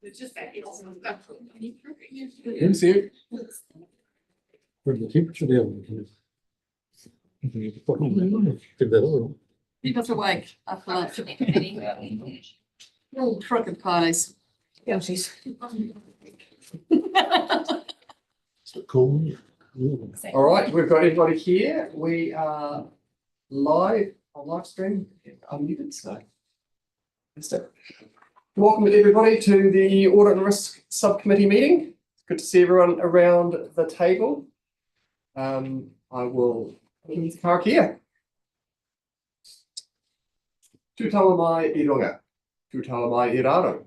It's just that it's Didn't see it. Where's the temperature down? Give that over. He was awake after lunch. Little crooked pies. Yeah, she's. Cool. All right, we've got everybody here. We are live on live stream. Unmuted, so. Welcome everybody to the Audit and Risk Subcommittee meeting. It's good to see everyone around the table. I will begin with karakia. Tūtala mai I runga, tūtala mai I raro,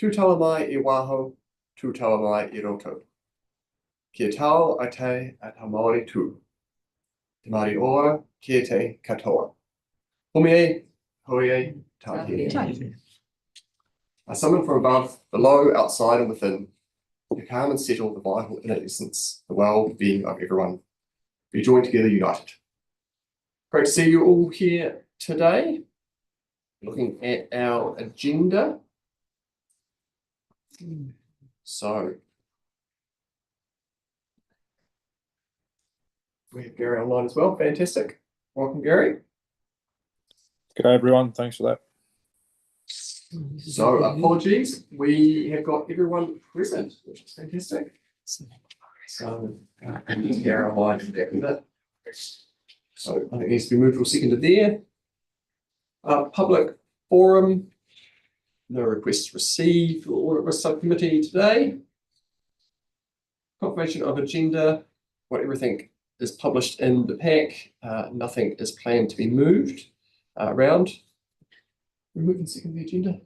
tūtala mai I waho, tūtala mai I roto. Kia tau a te a ta Māori tū. Te Māori ora, kia te katoa. Homi e, hoi e, tahi. I summon from above, below, outside and within, to calm and settle the vital inner essence, the well-being of everyone. Be joined together, united. Great to see you all here today. Looking at our agenda. So, we have Gary online as well. Fantastic. Welcome, Gary. G'day everyone, thanks for that. So apologies, we have got everyone present, which is fantastic. So Gary online to back with that. So I think it needs to be moved or seconded there. Public forum. No requests received for Audit Risk Subcommittee today. Confirmation of agenda. What everything is published in the pack. Nothing is planned to be moved around. Remove and second the agenda.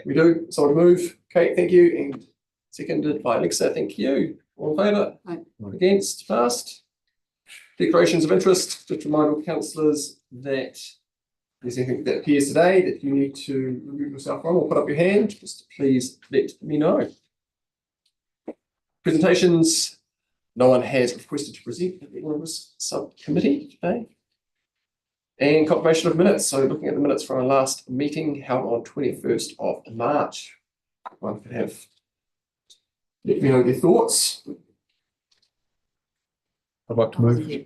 We do. Someone to move. Okay, thank you. And seconded by Alexa. Thank you. All in favour? Aye. Against? Passed. Declarations of interest. Just remind all councillors that there's anything that appears today that you need to remove yourself from or put up your hand. Just please let me know. Presentations. No one has requested to present at the Audit Risk Subcommittee today. And confirmation of minutes. So looking at the minutes from our last meeting held on 21st of March. One could have let me know their thoughts. I'd like to move.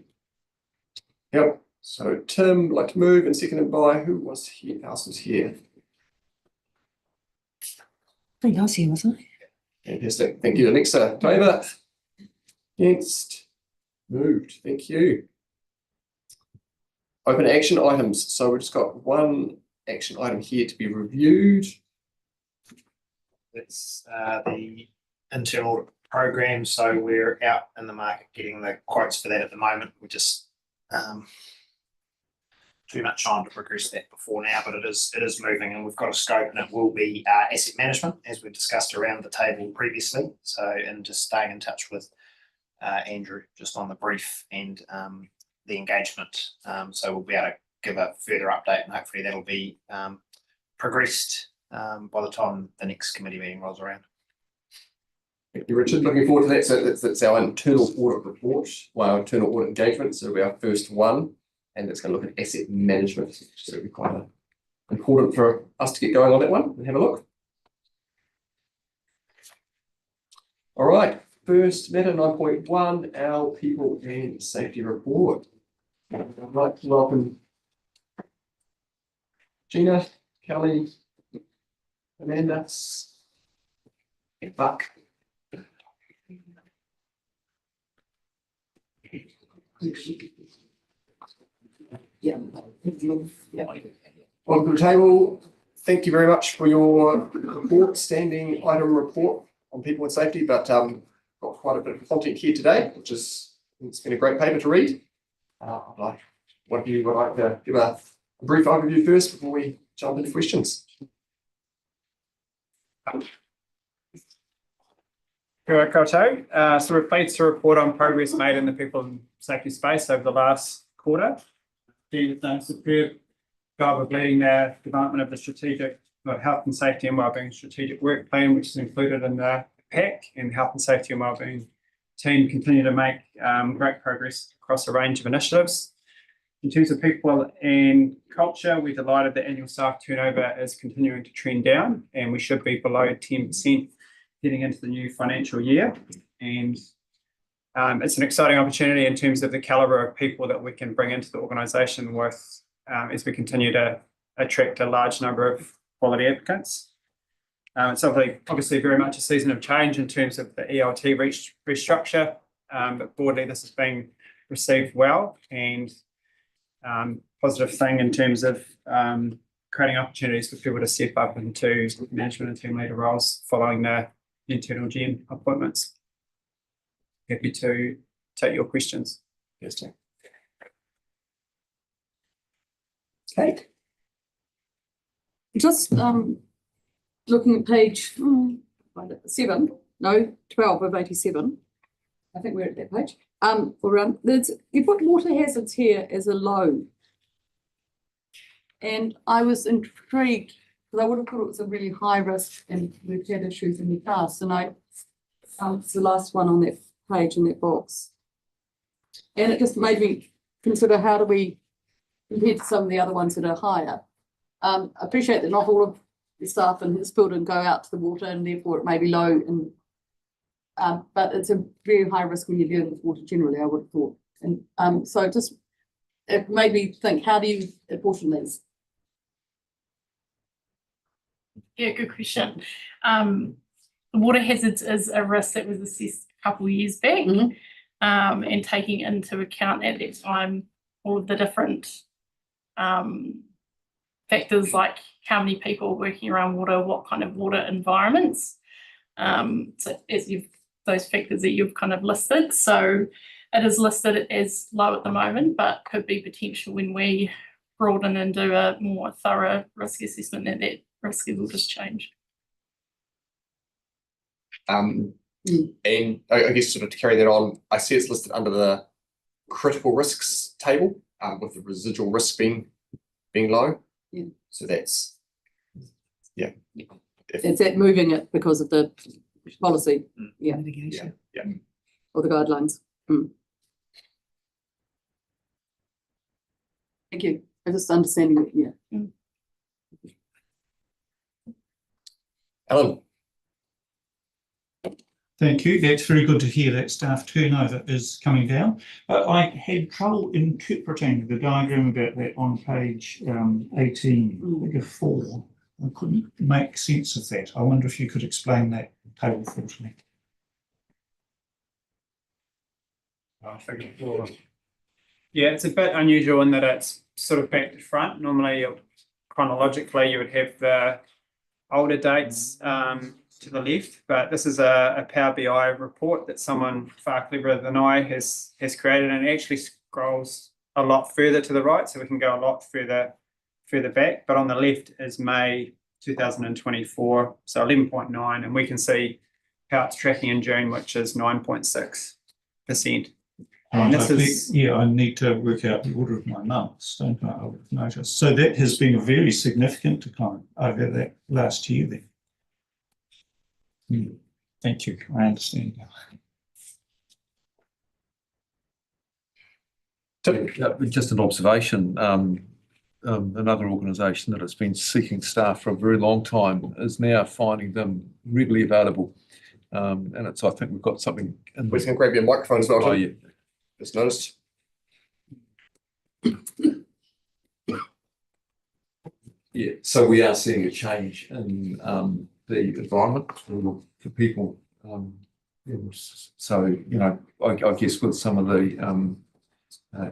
Yep. So Tim would like to move and seconded by who was here? Else was here. I think I was here, wasn't I? Fantastic. Thank you, Alexa. Favour? Against? Moved. Thank you. Open action items. So we've just got one action item here to be reviewed. It's the internal program. So we're out in the market getting the quotes for that at the moment. We're just too much time to progress that before now, but it is moving and we've got a scope and it will be asset management as we discussed around the table previously. So, and just staying in touch with Andrew just on the brief and the engagement. So we'll be able to give a further update and hopefully that'll be progressed by the time the next committee meeting rolls around. Thank you, Richard. Looking forward to that. So that's our internal audit report, our internal audit engagement. So it'll be our first one, and it's going to look at asset management. So it'll be quite important for us to get going on that one and have a look. All right. First matter 9.1, our people and safety report. I'd like to welcome Gina, Kelly, Amanda, and Buck. Yeah. Welcome to the table. Thank you very much for your report, standing item report on people and safety, but got quite a bit of content here today, which is, it's been a great paper to read. I'd like, one of you would like to give a brief overview first before we jump into questions. Kia koutou. So we're pleased to report on progress made in the people and safety space over the last quarter. We've done a superb job of leading the development of the strategic health and safety and wellbeing strategic work plan, which is included in the pack, and health and safety and wellbeing team continue to make great progress across a range of initiatives. In terms of people and culture, we're delighted that annual staff turnover is continuing to trend down, and we should be below 10% heading into the new financial year. And it's an exciting opportunity in terms of the calibre of people that we can bring into the organisation with as we continue to attract a large number of quality applicants. It's obviously very much a season of change in terms of the ELT restructure, but broadly this is being received well, and positive thing in terms of creating opportunities for people to step up into management and team leader roles following the internal GM appointments. Happy to take your questions. Yes, Tim. Kate? Just looking at page 12 of 87. I think we're at that page. Around you put water hazards here as a low. And I was intrigued because I would have thought it was a really high risk, and we've had issues in the past. And it's the last one on that page in that box. And it just made me consider, how do we compare to some of the other ones that are higher? I appreciate that not all of the staff in this building go out to the water, and therefore it may be low. And but it's a very high risk when you're dealing with water generally, I would have thought. And so it made me think, how do you apportion these? Yeah, good question. Water hazards is a risk that was assessed a couple of years back, and taking into account at that time all of the different factors like how many people are working around water, what kind of water environments. So as those factors that you've kind of listed. So it is listed as low at the moment, but could be potential when we broaden and do a more thorough risk assessment that risk will just change. And I guess sort of to carry that on, I see it's listed under the critical risks table, with the residual risk being low. Yeah. So that's Is that moving it because of the policy? Yeah. yeah. Or the guidelines? Thank you. I just understanding it. Yeah. Alan. Thank you. That's very good to hear that staff turnover is coming down. I had trouble interpreting the diagram about that on page 18, figure 4. I couldn't make sense of that. I wonder if you could explain that table for me. Yeah, it's a bit unusual in that it's sort of back to front. Normally, chronologically, you would have the older dates to the left, but this is a Power BI report that someone far cleverer than I has created, and it actually scrolls a lot further to the right, so we can go a lot further back. But on the left is May 2024, so 11.9, and we can see how it's tracking in June, which is 9.6%. And this is, I need to work out the order of my months, don't I? I would have noticed. So that has been a very significant decline over that last year then. Thank you. I understand now. Just an observation. Another organisation that has been seeking staff for a very long time is now finding them readily available. And I think we've got something. We're just going to grab your microphone as well. Oh, yeah. Just noticed. Yeah, so we are seeing a change in the environment for people. So, I guess with some of the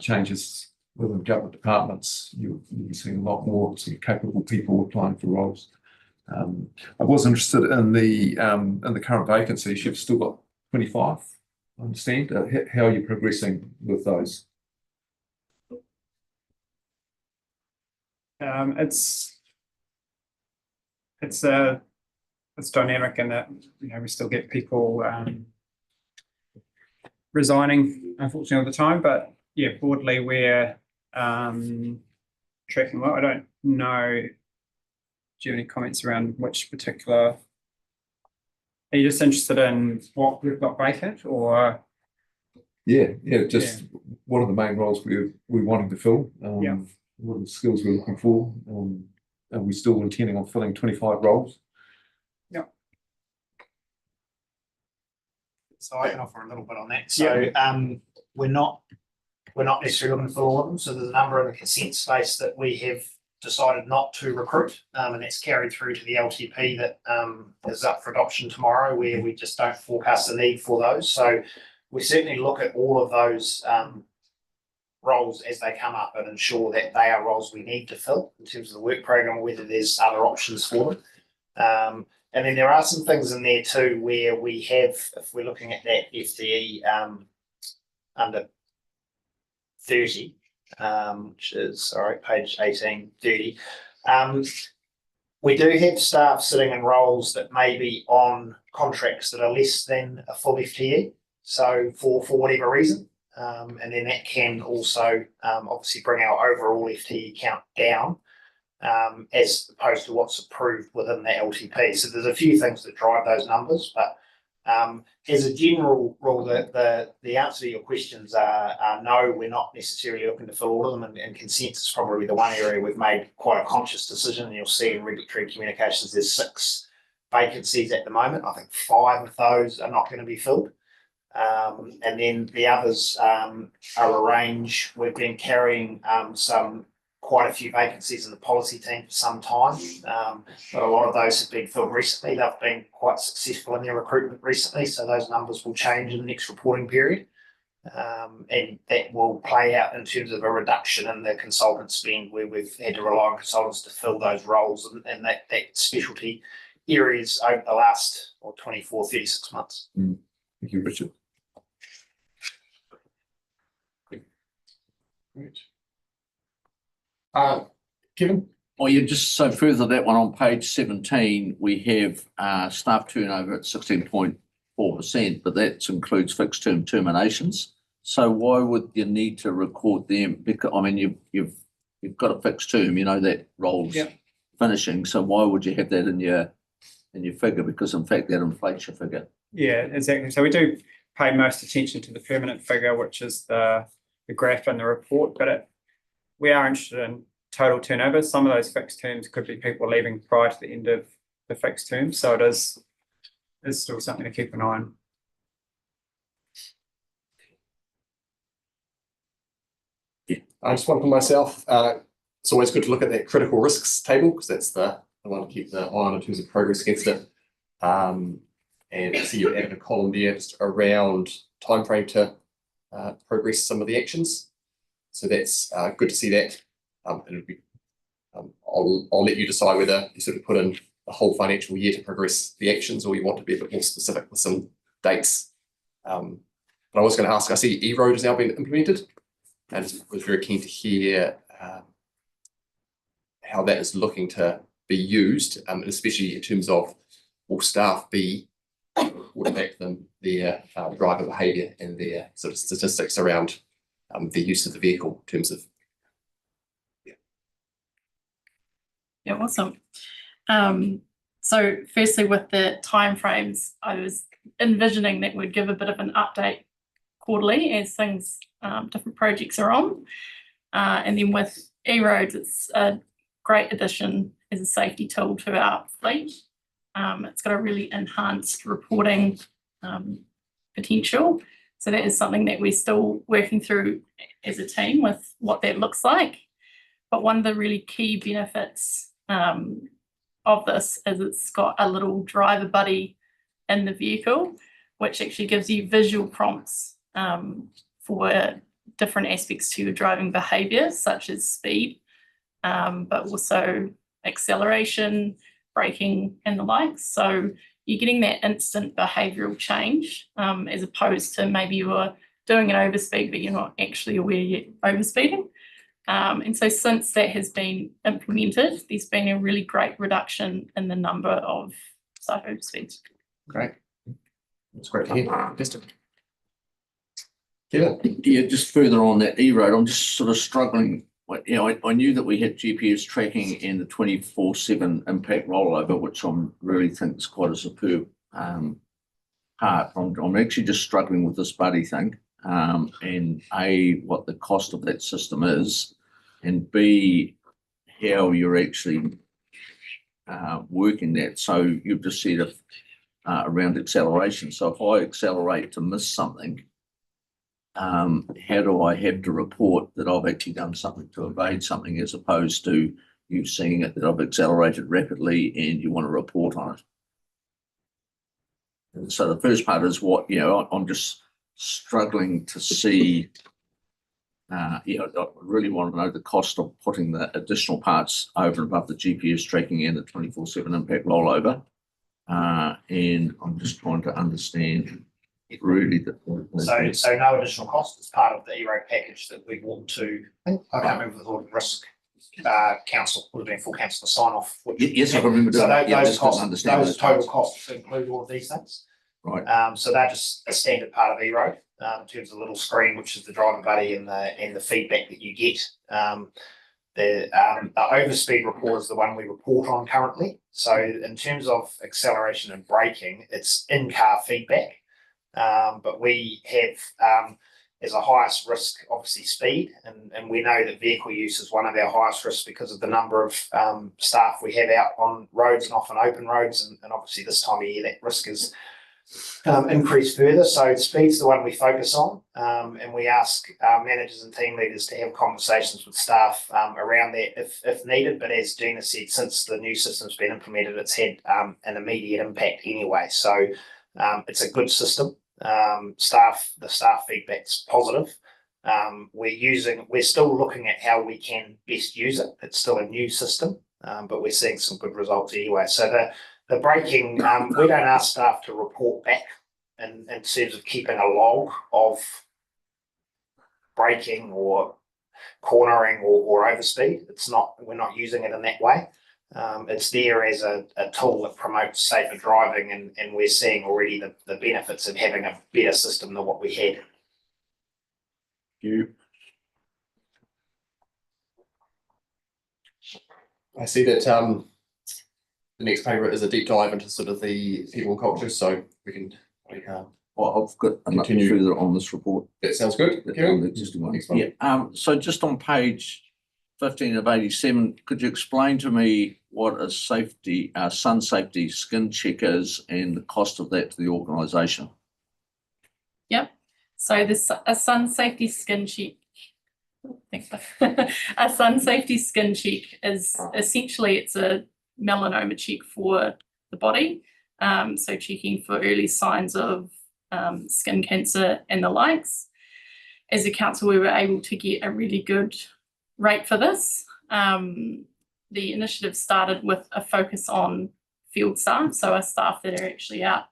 changes within government departments, you'll be seeing a lot more sort of capable people applying for roles. I was interested in the current vacancies. You've still got 25, I understand. How are you progressing with those? It's dynamic in that we still get people resigning, unfortunately, all the time. But yeah, broadly we're tracking well. I don't know. Do you have any comments around which particular? Are you just interested in what we've got vacant, or? Yeah, just one of the main roles we're wanting to fill. Yeah. What are the skills we're looking for? And we're still intending on filling 25 roles. So I can offer a little bit on that. So we're not necessarily looking for all of them. So there's a number in the consent space that we have decided not to recruit, and that's carried through to the LTP that is up for adoption tomorrow, where we just don't forecast the need for those. So we certainly look at all of those roles as they come up and ensure that they are roles we need to fill in terms of the work program, or whether there's other options for them. And then there are some things in there too where we have, if we're looking at that FTE under 30, which is, page 1830, we do have staff sitting in roles that may be on contracts that are less than a full FTE. So for whatever reason, and then that can also obviously bring our overall FTE count down, as opposed to what's approved within the LTP. So there's a few things that drive those numbers, but as a general rule, the answer to your questions are no, we're not necessarily looking to fill all of them, and consent is probably the one area we've made quite a conscious decision, and you'll see in regulatory communications there's 6 vacancies at the moment. I think 5 of those are not going to be filled. And then the others are a range. We've been carrying quite a few vacancies in the policy team for some time, but a lot of those have been filled recently. They've been quite successful in their recruitment recently, so those numbers will change in the next reporting period, and that will play out in terms of a reduction in the consultant spend, where we've had to rely on consultants to fill those roles and that specialty areas over the last 36 months. Thank you, Richard. Great. Kevin? Well, you just so further that one on page 17, we have staff turnover at 16.4%, but that includes fixed term terminations. So why would you need to record them? Because I mean, you've got a fixed term, you know that role's finishing. So why would you have that in your figure? Because in fact that inflates your figure. Yeah, exactly. So we do pay most attention to the permanent figure, which is the graph in the report, but we are interested in total turnover. Some of those fixed terms could be people leaving prior to the end of the fixed term, so it is still something to keep an eye on. I just one for myself. It's always good to look at that critical risks table, because that's the one to keep the eye on in terms of progress against it. And I see you added a column there just around timeframe to progress some of the actions. So that's good to see that. It'll be, I'll let you decide whether you sort of put in the whole financial year to progress the actions, or you want to be a bit more specific with some dates. But I was going to ask, I see E-Road has now been implemented, and was very keen to hear how that is looking to be used, and especially in terms of, will staff be reporting back to them their driver behaviour and their sort of statistics around the use of the vehicle in terms of. Yeah, awesome. So firstly, with the timeframes, I was envisioning that we'd give a bit of an update quarterly as things, different projects are on. And then with E-Roads, it's a great addition as a safety tool to our fleet. It's got a really enhanced reporting potential. So that is something that we're still working through as a team with what that looks like. But one of the really key benefits of this is it's got a little driver buddy in the vehicle, which actually gives you visual prompts for different aspects to your driving behaviour, such as speed, but also acceleration, braking and the like. So you're getting that instant behavioural change, as opposed to maybe you were doing an overspeed but you're not actually aware you're overspeeding. And so since that has been implemented, there's been a really great reduction in the number of site overspeeds. Great. That's great to hear. Fantastic. Kevin? Yeah, just further on that E-Road, I'm just sort of struggling. You know, I knew that we had GPS tracking and the 24/7 impact rollover, which I really think is quite a superb part. I'm actually just struggling with this buddy thing. and A, what the cost of that system is, and B, how you're actually working that. So you've just said around acceleration. So if I accelerate to miss something, how do I have to report that I've actually done something to evade something, as opposed to you seeing it that I've accelerated rapidly and you want to report on it? And so the first part is what, I'm just struggling to see. I really want to know the cost of putting the additional parts over and above the GPS tracking and the 24/7 impact rollover. And I'm just trying to understand really So no additional cost as part of the ERO package that we want to, I can't remember the Audit Risk Council, would have been full council to sign off. Yes, I can remember. So Yeah, those costs, understand those total costs include all of these things. Right. So they're just a standard part of ERO, in terms of the little screen, which is the driver buddy and the feedback that you get. The overspeed report is the one we report on currently. So in terms of acceleration and braking, it's in-car feedback. But we have as a highest risk, obviously speed, and we know that vehicle use is one of our highest risks because of the number of staff we have out on roads and often open roads, and obviously this time of year that risk is increased further. So speed's the one we focus on, and we ask our managers and team leaders to have conversations with staff around that if needed. But as Gina said, since the new system's been implemented, it's had an immediate impact anyway. So it's a good system. The staff feedback's positive. We're still looking at how we can best use it. It's still a new system, but we're seeing some good results anyway. So the braking, we don't ask staff to report back in terms of keeping a log of braking or cornering or overspeed. We're not using it in that way. It's there as a tool that promotes safer driving, and we're seeing already the benefits of having a better system than what we had. I see that the next paper is a deep dive into sort of the people and culture, so we can Well, I've got enough Continue. further on this report. that sounds good. On Kieran? the existing one. Next one. Yeah, so just on page 15 of 87, could you explain to me what a sun safety skin check is and the cost of that to the organisation? Yep. So a sun safety skin check. A sun safety skin check is essentially, it's a melanoma check for the body. So checking for early signs of skin cancer and the likes. As a council, we were able to get a really good rate for this. The initiative started with a focus on field staff, so our staff that are actually out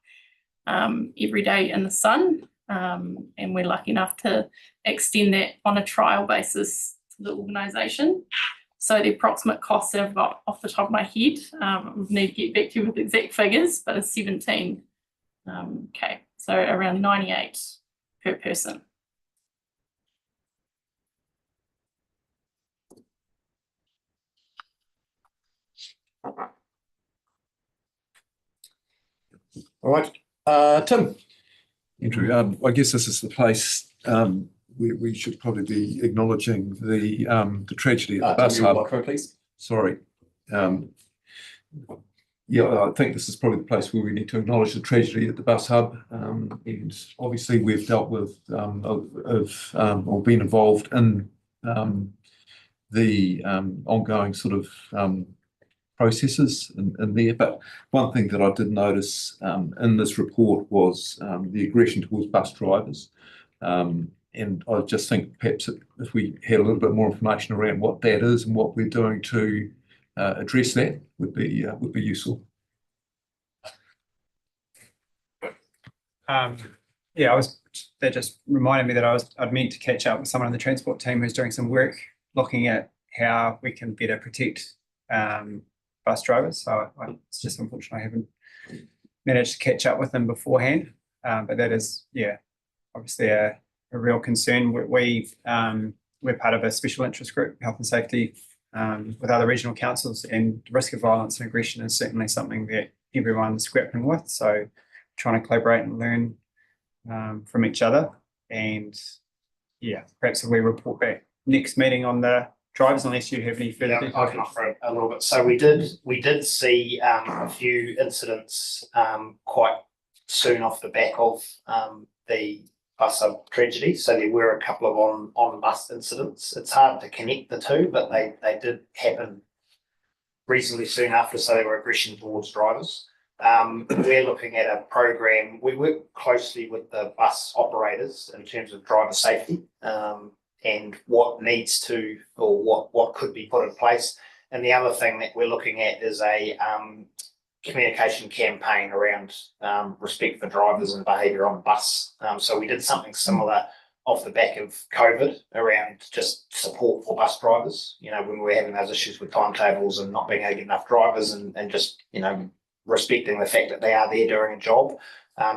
every day in the sun, and we're lucky enough to extend that on a trial basis to the organisation. So the approximate costs that I've got off the top of my head, we need to get back to you with exact figures, but it's 17K, so around 98 per person. All right, Tim. Andrew, I guess this is the place we should probably be acknowledging the tragedy at the bus Tim, your hub. microphone, please. Sorry. Yeah, I think this is probably the place where we need to acknowledge the tragedy at the bus hub. And obviously we've dealt with or been involved in the ongoing sort of processes in there. But one thing that I did notice in this report was the aggression towards bus drivers. And I just think perhaps if we had a little bit more information around what that is and what we're doing to address that would be useful. Yeah, that just reminded me that I'd meant to catch up with someone on the transport team who's doing some work looking at how we can better protect bus drivers. So it's just unfortunate I haven't managed to catch up with them beforehand. But that is, yeah, obviously a real concern. We're part of a special interest group, health and safety, with other regional councils, and the risk of violence and aggression is certainly something that everyone's grappling with. So trying to collaborate and learn from each other. And yeah, perhaps we report back next meeting on the drivers, unless you have any further Yeah, details. I can offer a little bit. So we did see a few incidents quite soon off the back of the bus tragedy. So there were a couple of on bus incidents. It's hard to connect the two, but they did happen reasonably soon after. So they were aggression towards drivers. We're looking at a program. We work closely with the bus operators in terms of driver safety. And what needs to, or what could be put in place. And the other thing that we're looking at is a communication campaign around respect for drivers and behaviour on the bus. So we did something similar off the back of COVID around just support for bus drivers. You know, when we were having those issues with timetables and not being able to get enough drivers, and just, you know, respecting the fact that they are there doing a job.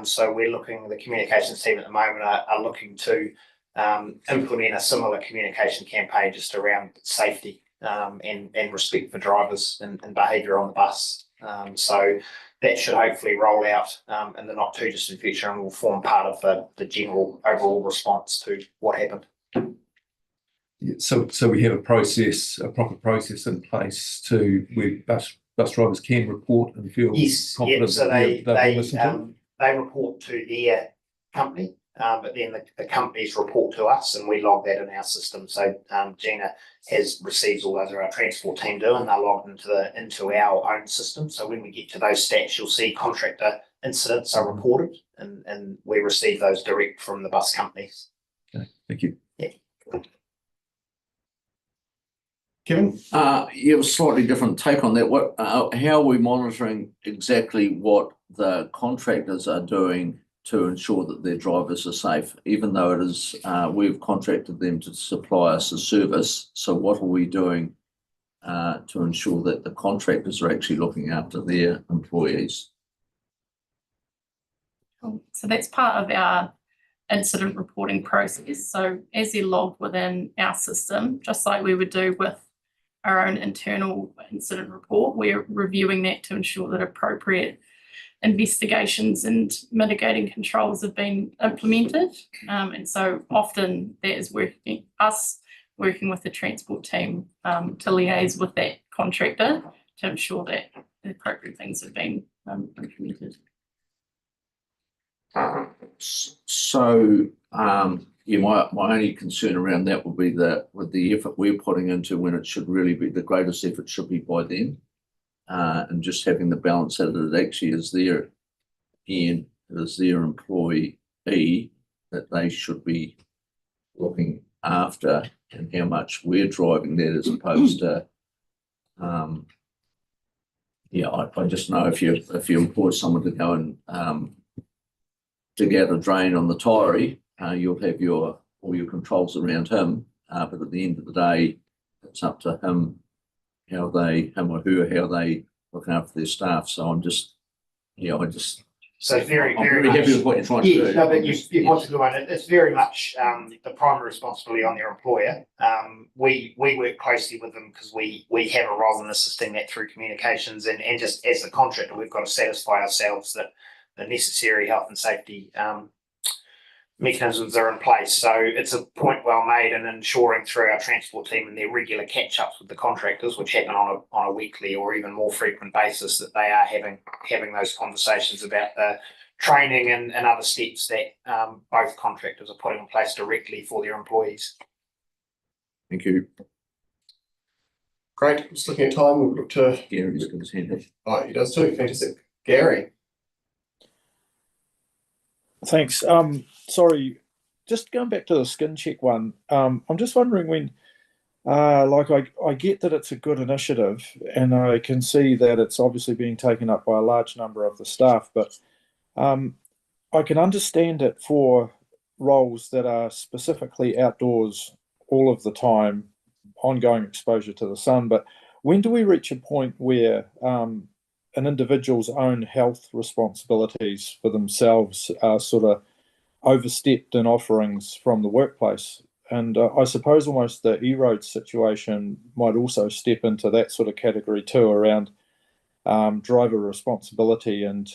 So we're looking, the communications team at the moment are looking to implement a similar communication campaign just around safety and respect for drivers and behaviour on the bus. So that should hopefully roll out in the not too distant future and will form part of the general overall response to what happened. Yeah, so we have a proper process in place where bus drivers can report and feel confident So that they've been listened to? they report to their company. But then the companies report to us and we log that in our system. So Gina receives all those, our transport team do, and they're logged into our own system. So when we get to those stats, you'll see contractor incidents are reported and we receive those direct from the bus companies. Okay, thank you. Yeah. Kevin? You have a slightly different take on that. How are we monitoring exactly what the contractors are doing to ensure that their drivers are safe, even though it is, we've contracted them to supply us a service? So what are we doing to ensure that the contractors are actually looking after their employees? So that's part of our incident reporting process. So as they're logged within our system, just like we would do with our own internal incident report, we're reviewing that to ensure that appropriate investigations and mitigating controls have been implemented. And so often that is working with the transport team to liaise with that contractor to ensure that the appropriate things have been implemented. So, my only concern around that would be that with the effort we're putting into, when it should really be, the greatest effort should be by them. And just having the balance that it actually is their employee that they should be looking after, and how much we're driving that, as opposed to I just know if you employ someone to go and dig out a drain on the Tyree, you'll have all your controls around him, but at the end of the day, it's up to him or her look after their staff. So I'm just, So very happy much. with what you're trying to do. No, but you want to do it. It's very much the primary responsibility on their employer. We work closely with them because we have a role in assisting that through communications, and just as the contractor, we've got to satisfy ourselves that the necessary health and safety mechanisms are in place. So it's a point well made, and ensuring through our transport team and their regular catch-ups with the contractors, which happen on a weekly or even more frequent basis, that they are having those conversations about the training and other steps that both contractors are putting in place directly for their employees. Thank you. Great. Just looking at time, we'll look to. Gary's got his hand up. Oh, he does too. Fantastic. Gary. Thanks. Sorry, just going back to the skin check one. I'm just wondering when, I get that it's a good initiative, and I can see that it's obviously being taken up by a large number of the staff, but I can understand it for roles that are specifically outdoors all of the time, ongoing exposure to the sun. But when do we reach a point where an individual's own health responsibilities for themselves are sort of overstepped in offerings from the workplace? And I suppose almost the E-road situation might also step into that sort of category too, around driver responsibility and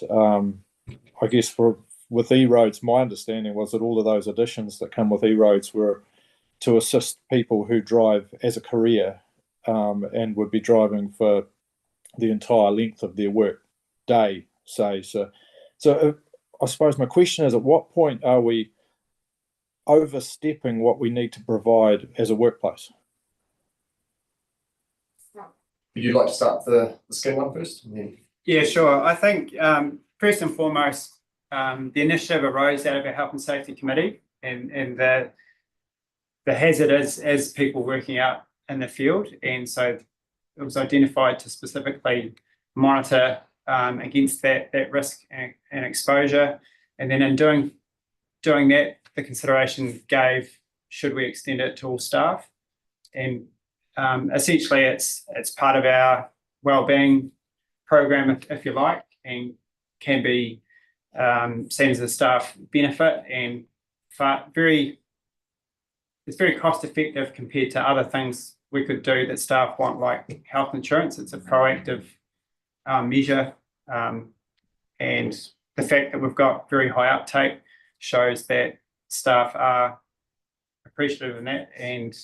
I guess for with E-roads, my understanding was that all of those additions that come with E-roads were to assist people who drive as a career, and would be driving for the entire length of their work day, say. So I suppose my question is, at what point are we overstepping what we need to provide as a workplace? Would you like to start the skin one first? Yeah, sure. I think first and foremost, the initiative arose out of our Health and Safety Committee, and the hazard is as people working out in the field, and so it was identified to specifically monitor against that risk and exposure, and then in doing that, the consideration gave, should we extend it to all staff? And essentially, it's part of our wellbeing program, if you like, and can be seen as a staff benefit, and it's very cost effective compared to other things we could do that staff want, like health insurance. It's a proactive measure, and the fact that we've got very high uptake shows that staff are appreciative of that, and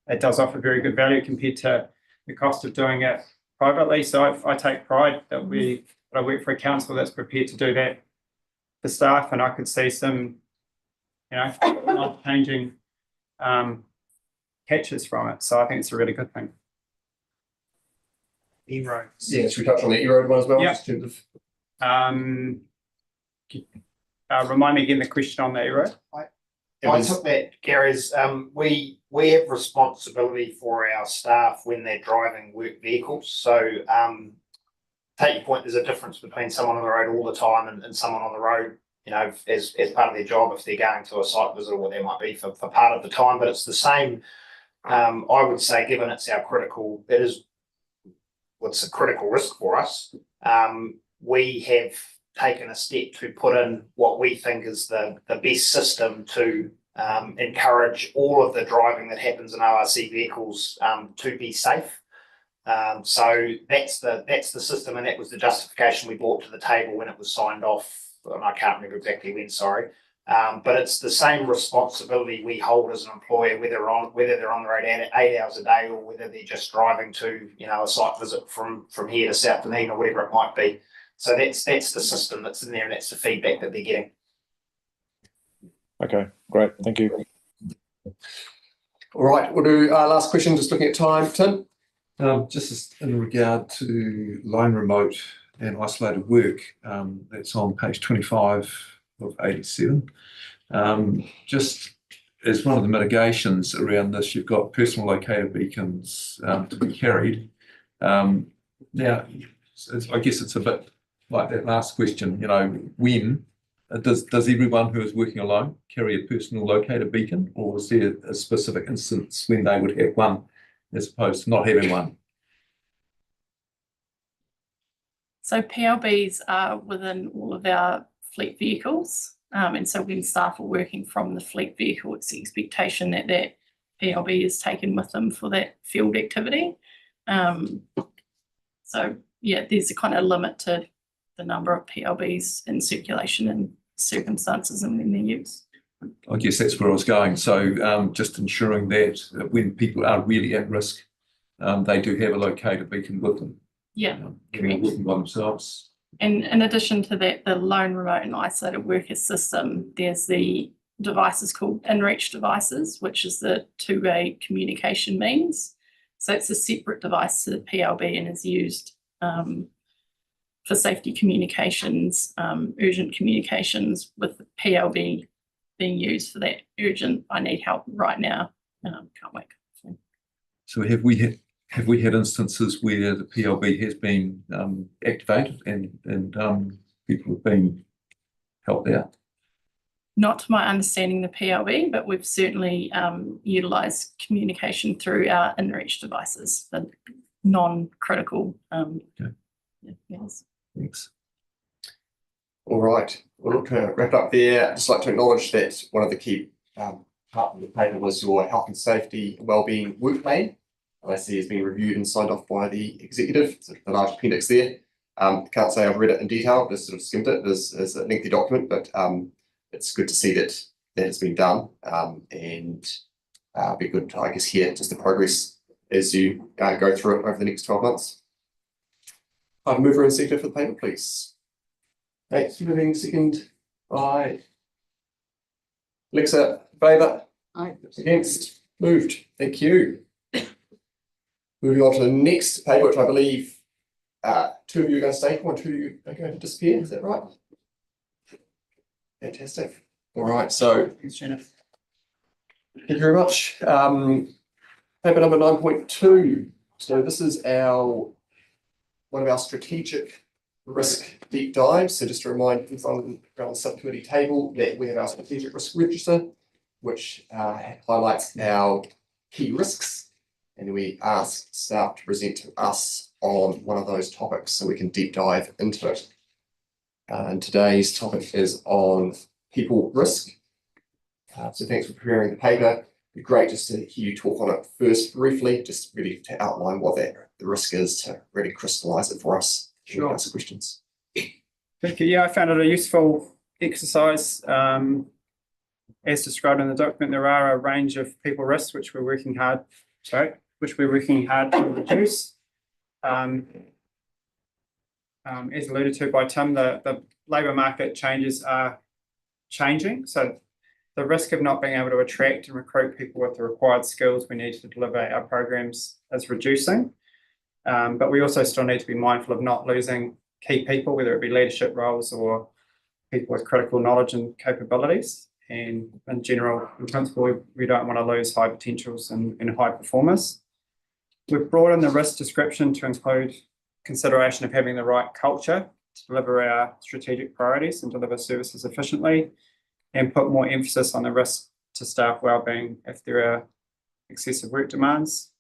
it does offer very good value compared to the cost of doing it privately. So I take pride that I work for a council that's prepared to do that for staff, and I could see some, life-changing catches from it. So I think it's a really good thing. E-roads. Yeah, should we touch on the E-road one as well? Yeah. Just in terms of Remind me again the question on the E-road. I took that, Gary's, we have responsibility for our staff when they're driving work vehicles. So take your point, there's a difference between someone on the road all the time and someone on the road, as part of their job, if they're going to a site visit or what they might be for part of the time. But it's the same, I would say, given it's a critical risk for us. We have taken a step to put in what we think is the best system to encourage all of the driving that happens in ORC vehicles to be safe. So that's the system, and that was the justification we brought to the table when it was signed off. And I can't remember exactly when, sorry. But it's the same responsibility we hold as an employer, whether they're on the road 8 hours a day, or whether they're just driving to a site visit from here to South Dunedin or whatever it might be. So that's the system that's in there, and that's the feedback that they're getting. Okay, great, thank you. all right, we'll do our last question, just looking at time. Tim? Just in regard to line remote and isolated work, that's on page 25 of 87. Just as one of the mitigations around this, you've got personal locator beacons to be carried. Now, I guess it's a bit like that last question, when does everyone who is working alone carry a personal locator beacon, or is there a specific instance when they would have one as opposed to not having one? So PLBs are within all of our fleet vehicles. And so when staff are working from the fleet vehicle, it's the expectation that that PLB is taken with them for that field activity. So yeah, there's a kind of limit to the number of PLBs in circulation and circumstances and when they're used. I guess that's where I was going. So just ensuring that when people are really at risk, they do have a locator beacon with them. Yeah, correct. Working by themselves. And in addition to that, the lone remote and isolated worker system, there's the devices called in-reach devices, which is the two-way communication means. So it's a separate device to the PLB and is used for safety communications, urgent communications, with the PLB being used for that urgent, I need help right now, can't wait. So have we had instances where the PLB has been activated and people have been helped out? Not to my understanding the PLB, but we've certainly utilised communication through our in-reach devices, the non-critical. Okay. Yes. Thanks. All right, we'll look to wrap up there. I'd just like to acknowledge that one of the key part of the paper was your health and safety and wellbeing work plan. I see has been reviewed and signed off by the executive. So the large appendix there. Can't say I've read it in detail, just sort of skimmed it. It's a lengthy document, but it's good to see that it's been done. And be good to, I guess, hear just the progress as you go through it over the next 12 months. I'd mover and seconder for the payment, please. Thanks, moving second by Alexa, favour, Aye. against, moved, thank you. Moving on to the next paper, which I believe two of you are going to stay for and 2 of you are going to disappear, is that right? Fantastic. All right, so Thanks, Jennifer. thank you very much. Paper number 9.2. So this is one of our strategic risk deep dives. So just to remind people on the subcommittee table that we have our strategic risk register, which highlights our key risks, and we ask staff to present to us on one of those topics so we can deep dive into it. And today's topic is on people risk. So thanks for preparing the paper. It'd be great just to hear you talk on it first briefly, just really to outline what the risk is, to really crystallise it for us. Sure. Ask questions. Thank you. Yeah, I found it a useful exercise. As described in the document, there are a range of people risks which we're working hard to reduce. As alluded to by Tim, the labour market changes are changing. So the risk of not being able to attract and recruit people with the required skills we need to deliver our programs is reducing. But we also still need to be mindful of not losing key people, whether it be leadership roles or people with critical knowledge and capabilities. And in general, in principle, we don't want to lose high potentials and high performers. We've brought in the risk description to include consideration of having the right culture to deliver our strategic priorities and deliver services efficiently, and put more emphasis on the risk to staff wellbeing if there are excessive work demands.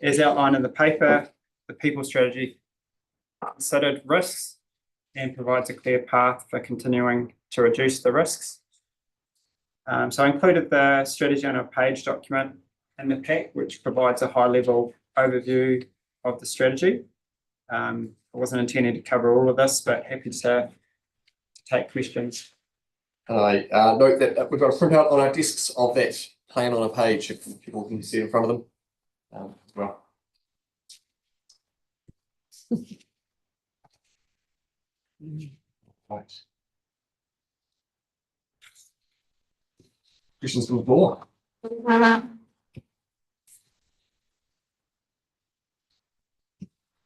As outlined in the paper, the people strategy considered risks and provides a clear path for continuing to reduce the risks. So I included the strategy on a page document in the pack, which provides a high-level overview of the strategy. I wasn't intending to cover all of this, but happy to take questions. And I note that we've got a printout on our desks of that plan on a page if people can see it in front of them as well. Right. Questions from the floor?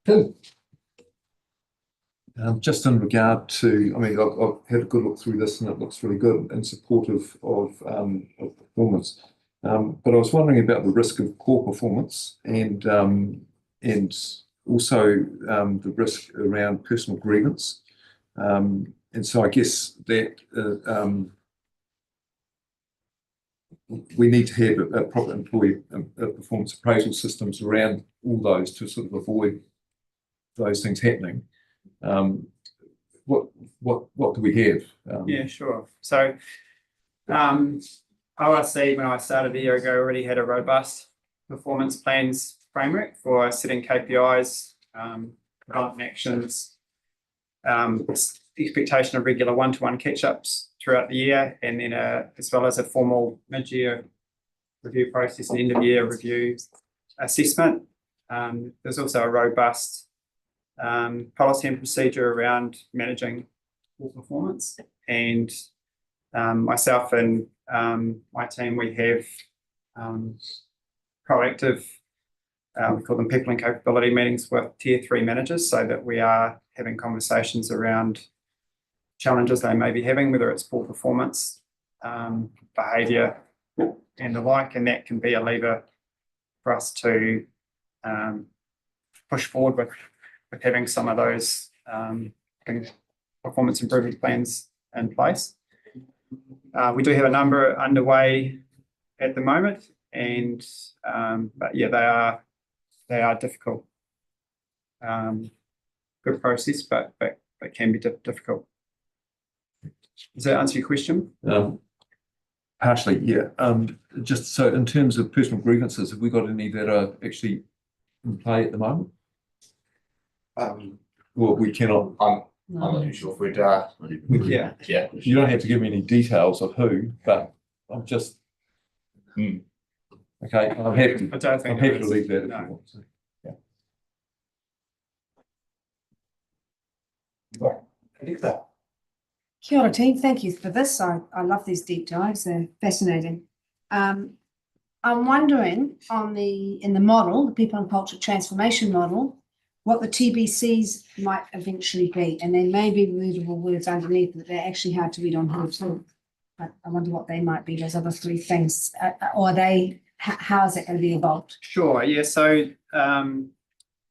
Tim? Just in regard to, I mean, I've had a good look through this and it looks really good and supportive of performance. But I was wondering about the risk of poor performance and also the risk around personal grievance. And so I guess that we need to have a proper employee performance appraisal systems around all those to sort of avoid those things happening. What do we have? Yeah, sure. So ORC, when I started a year ago, already had a robust performance plans framework for setting KPIs, development actions, expectation of regular one-to-one catch-ups throughout the year, and then as well as a formal mid-year review process and end-of-year review assessment. There's also a robust policy and procedure around managing poor performance, and myself and my team, we have proactive, we call them people and capability meetings with tier 3 managers, so that we are having conversations around challenges they may be having, whether it's poor performance, behaviour and the like, and that can be a lever for us to push forward with having some of those performance improvement plans in place. We do have a number underway at the moment, and but yeah, they are difficult. Good process, but can be difficult. Does that answer your question? Partially, yeah. Just so in terms of personal grievances, have we got any that are actually in play at the moment? Well, we cannot, I'm not too sure if we'd, Yeah. yeah. you don't have to give me any details of who, but I'm just. Okay, I'm happy, I don't I'm think happy there to is. leave that if No. you want to. Kia ora team, thank you for this. I love these deep dives, they're fascinating. I'm wondering in the model, the People and Culture Transformation Model, what the TBCs might eventually be, and there may be readable words underneath that they're actually hard to read on here too. But I wonder what they might be, those other three things, or how is it going to be evolved? Sure, yeah, so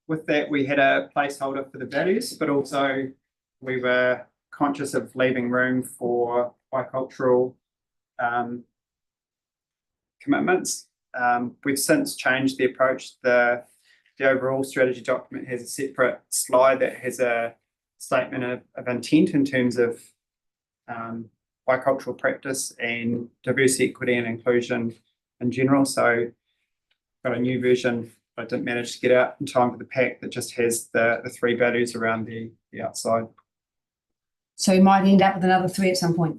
with that, we had a placeholder for the values, but also we were conscious of leaving room for bicultural commitments. We've since changed the approach. The overall strategy document has a separate slide that has a statement of intent in terms of bicultural practice and diversity, equity and inclusion in general. So got a new version, but I didn't manage to get out in time for the pack that just has the three values around the outside. So you might end up with another three at some point,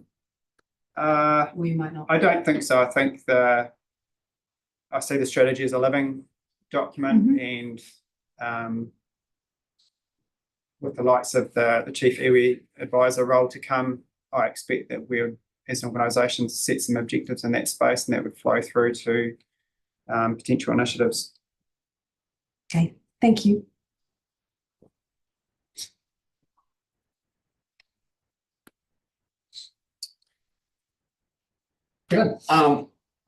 Or you might not. I don't think so. I think I see the strategy as a living document, and with the likes of the chief iwi advisor role to come, I expect that we'll, as an organisation, set some objectives in that space, and that would flow through to potential initiatives. Okay, thank you. Good.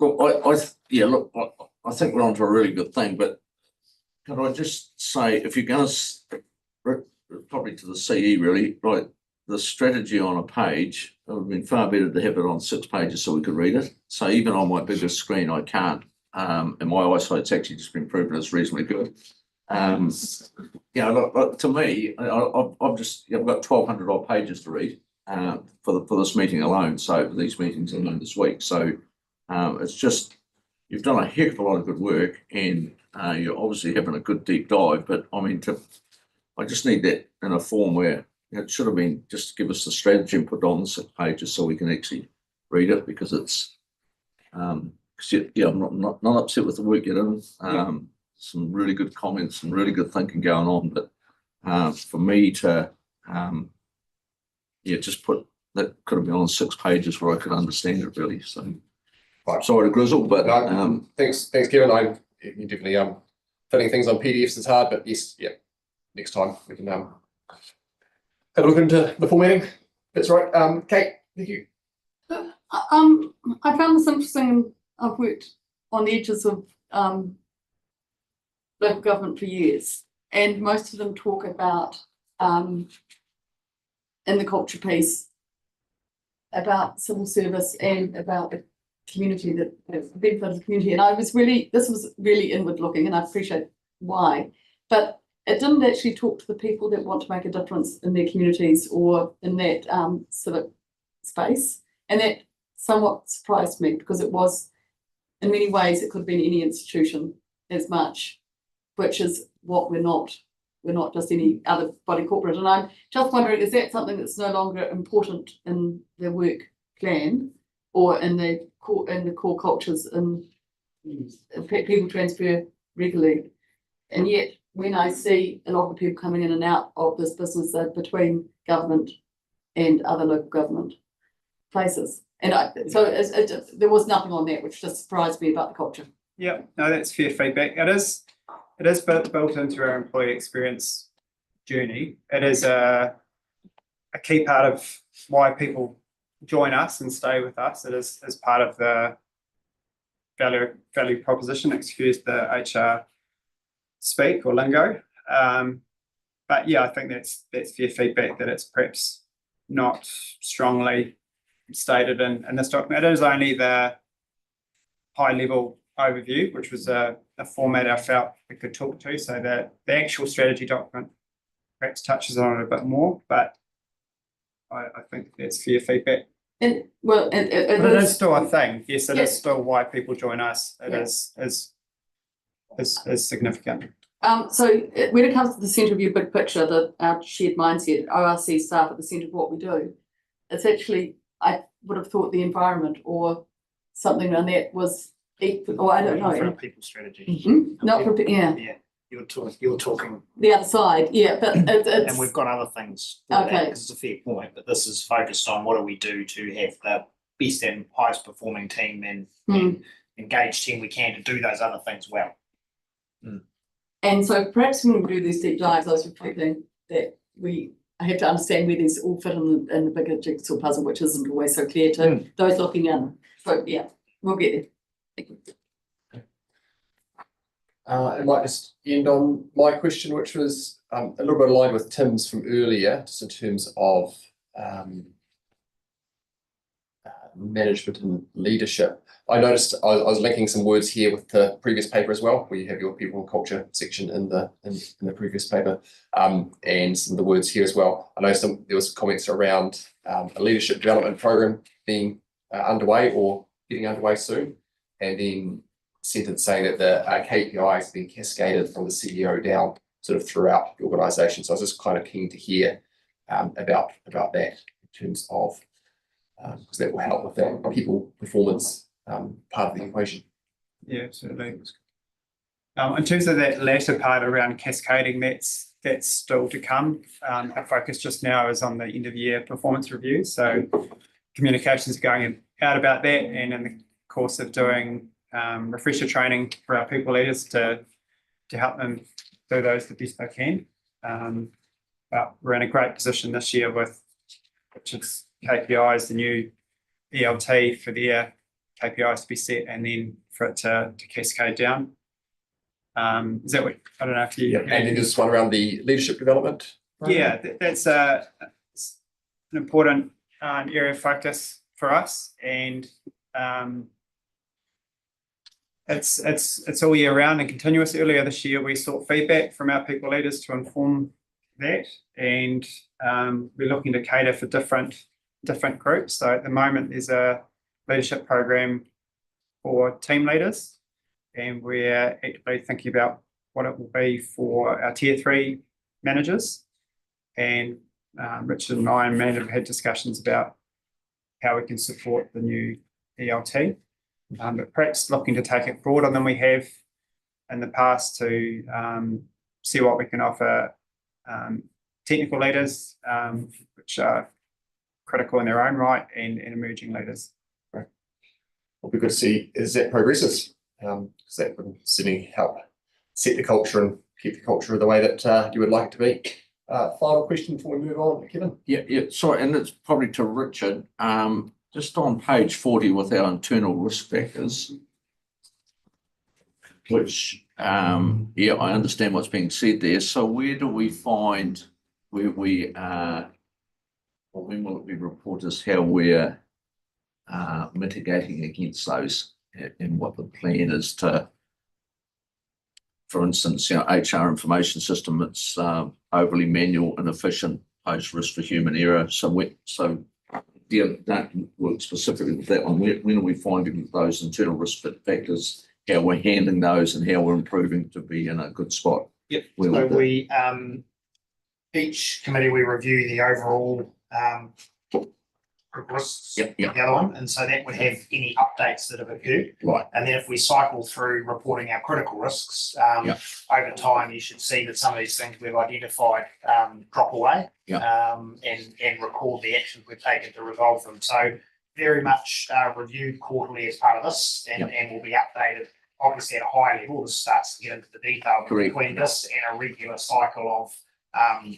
Look, I think we're onto a really good thing, but can I just say, if you're going to, probably to the CE really, right, the strategy on a page, it would have been far better to have it on 6 pages so we could read it. So even on my bigger screen, I can't, and my eyesight's actually just been proven it's reasonably good. Look, to me, I've got 1,200 odd pages to read for this meeting alone. So for these meetings alone this week. So it's just, you've done a heck of a lot of good work, and you're obviously having a good deep dive. But I mean, I just need that in a form where it should have been just give us the strategy and put on the 6 pages so we can actually read it, because it's I'm not upset with the work you're doing. Some really good comments, some really good thinking going on, but for me to just put that could have been on 6 pages where I could understand it really. So Right. sorry to grizzle, but Thanks, Kevin. You definitely filling things on PDFs is hard, but yes, yeah. Next time we can have a look into the formatting. That's right. Kate, thank you. I found this interesting. I've worked on the edges of local government for years, and most of them talk about in the culture piece about civil service and about the community, that the benefit of the community. And this was really inward looking, and I appreciate why, but it didn't actually talk to the people that want to make a difference in their communities or in that civic space. And that somewhat surprised me, because it was, in many ways, it could have been any institution as much, which is what we're not. We're not just any other body corporate. And I'm just wondering, is that something that's no longer important in the work plan or in the core cultures and people transfer regularly? And yet, when I see a lot of people coming in and out of this business between government and other local government places, and there was nothing on that, which just surprised me about the culture. Yeah, no, that's fair feedback. It is built into our employee experience journey. It is a key part of why people join us and stay with us. It is as part of the value proposition, excuse the HR speak or lingo. But yeah, I think that's fair feedback, that it's perhaps not strongly stated in this document. It is only the high level overview, which was a format I felt we could talk to, so that the actual strategy document perhaps touches on it a bit more, but I think that's fair feedback. And well, But it is still a thing. Yes, it is still why people join us. It is significant. When it comes to the centre of your big picture, our shared mindset, ORC staff at the centre of what we do, it's actually, I would have thought the environment or something on that was equal, or I don't For our know. people strategy. Not for, yeah, Yeah, you're talking, the other side, yeah, but it's. and we've got other things for that, Okay. because it's a fair point, but this is focused on what do we do to have the best and highest performing team and engaged team we can to do those other things well. And so perhaps when we do these deep dives, I was reflecting that I have to understand where these all fit in the bigger jigsaw puzzle, which isn't always so clear to those looking in. So yeah, we'll get there. Thank you. I might just end on my question, which was a little bit aligned with Tim's from earlier, just in terms of management and leadership. I noticed I was linking some words here with the previous paper as well, where you have your people and culture section in the previous paper, and some of the words here as well. I noticed there was comments around a leadership development program being underway or getting underway soon, and then sentence saying that the KPIs have been cascaded from the CEO down sort of throughout the organisation. So I was just kind of keen to hear about that in terms of because that will help with that people performance part of the equation. Yeah, absolutely. In terms of that latter part around cascading, that's still to come. Our focus just now is on the end of year performance review. So communications are going out about that, and in the course of doing refresher training for our people leaders to help them do those the best they can. But we're in a great position this year with which is KPIs, the new ELT for their KPIs to be set, and then for it to cascade down. Is that what, I don't know if you... Yeah, and then there's one around the leadership development. Yeah, that's an important area of focus for us, and it's all year round and continuous. Earlier this year, we sought feedback from our people leaders to inform that, and we're looking to cater for different groups. So at the moment, there's a leadership program for team leaders, and we're actively thinking about what it will be for our tier 3 managers. And Richard and I and Amanda have had discussions about how we can support the new ELT, but perhaps looking to take it broader than we have in the past to see what we can offer technical leaders, which are critical in their own right, and emerging leaders. Right. It'll be good to see as that progresses, because that would certainly help set the culture and keep the culture the way that you would like it to be. Final question before we move on, Kevin. Yeah, sorry, and it's probably to Richard. Just on page 40 with our internal risk factors, which, I understand what's being said there. So where do we find where we are, or when will it be reported as how we're mitigating against those, and what the plan is to, for instance, HR information system, it's overly manual, inefficient, pose risk for human error. Don't work specifically with that one. When are we finding those internal risk factors, how we're handling those, and how we're improving to be in a good spot? Yep. So we each committee we review the overall risks. Yep. The other one, and so that would have any updates that have occurred. Right. And then if we cycle through reporting our critical risks, over time you should see that some of these things we've identified drop away, and record the actions we've taken to resolve them. So very much reviewed quarterly as part of this, and will be updated obviously at a higher level. This starts to get into the detail. Correct. Between this and a regular cycle of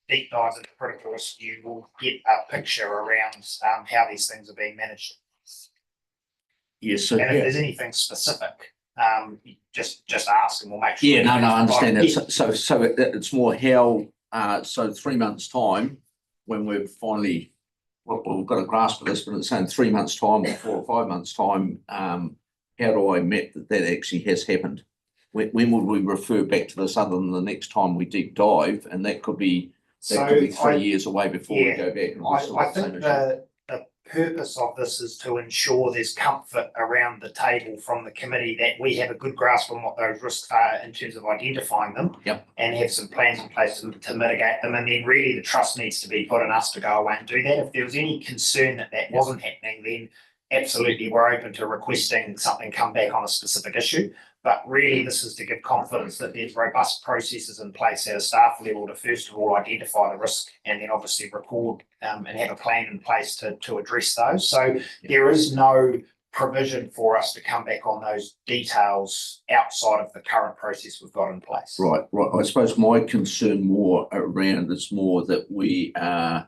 deep dives into critical risk, you will get a picture around how these things are being managed. Yes, And if there's anything specific, just ask and we'll make sure. Yeah, no, I understand that. So it's more how, so 3 months' time, when we've finally, well, we've got a grasp of this, but it's saying 3 months' time or 4 or 5 months' time, how do I map that actually has happened? When would we refer back to this other than the next time we deep dive? And that could be 3 years away before we go back. And I think the purpose of this is to ensure there's comfort around the table from the committee that we have a good grasp on what those risks are in terms of identifying them. Yep. And have some plans in place to mitigate them. And then really the trust needs to be put on us to go away and do that. If there was any concern that that wasn't happening, then absolutely we're open to requesting something come back on a specific issue. But really, this is to give confidence that there's robust processes in place at a staff level to first of all identify the risk and then obviously record and have a plan in place to address those. So there is no provision for us to come back on those details outside of the current process we've got in place. Right. I suppose my concern more around is more that we are,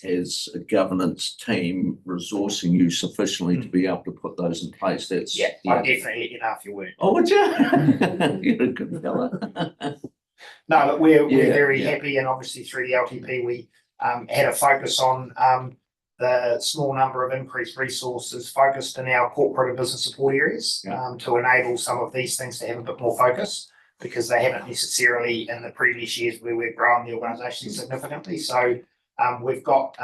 as a governance team, resourcing you sufficiently to be able to put those in place. That's I'll definitely let you know if you weren't. Oh, would you? You're a good fella. No, but we're very happy, and obviously through the LTP we had a focus on the small number of increased resources focused in our corporate and business support areas to enable some of these things to have a bit more focus, because they haven't necessarily in the previous years where we've grown the organisation significantly. So we've got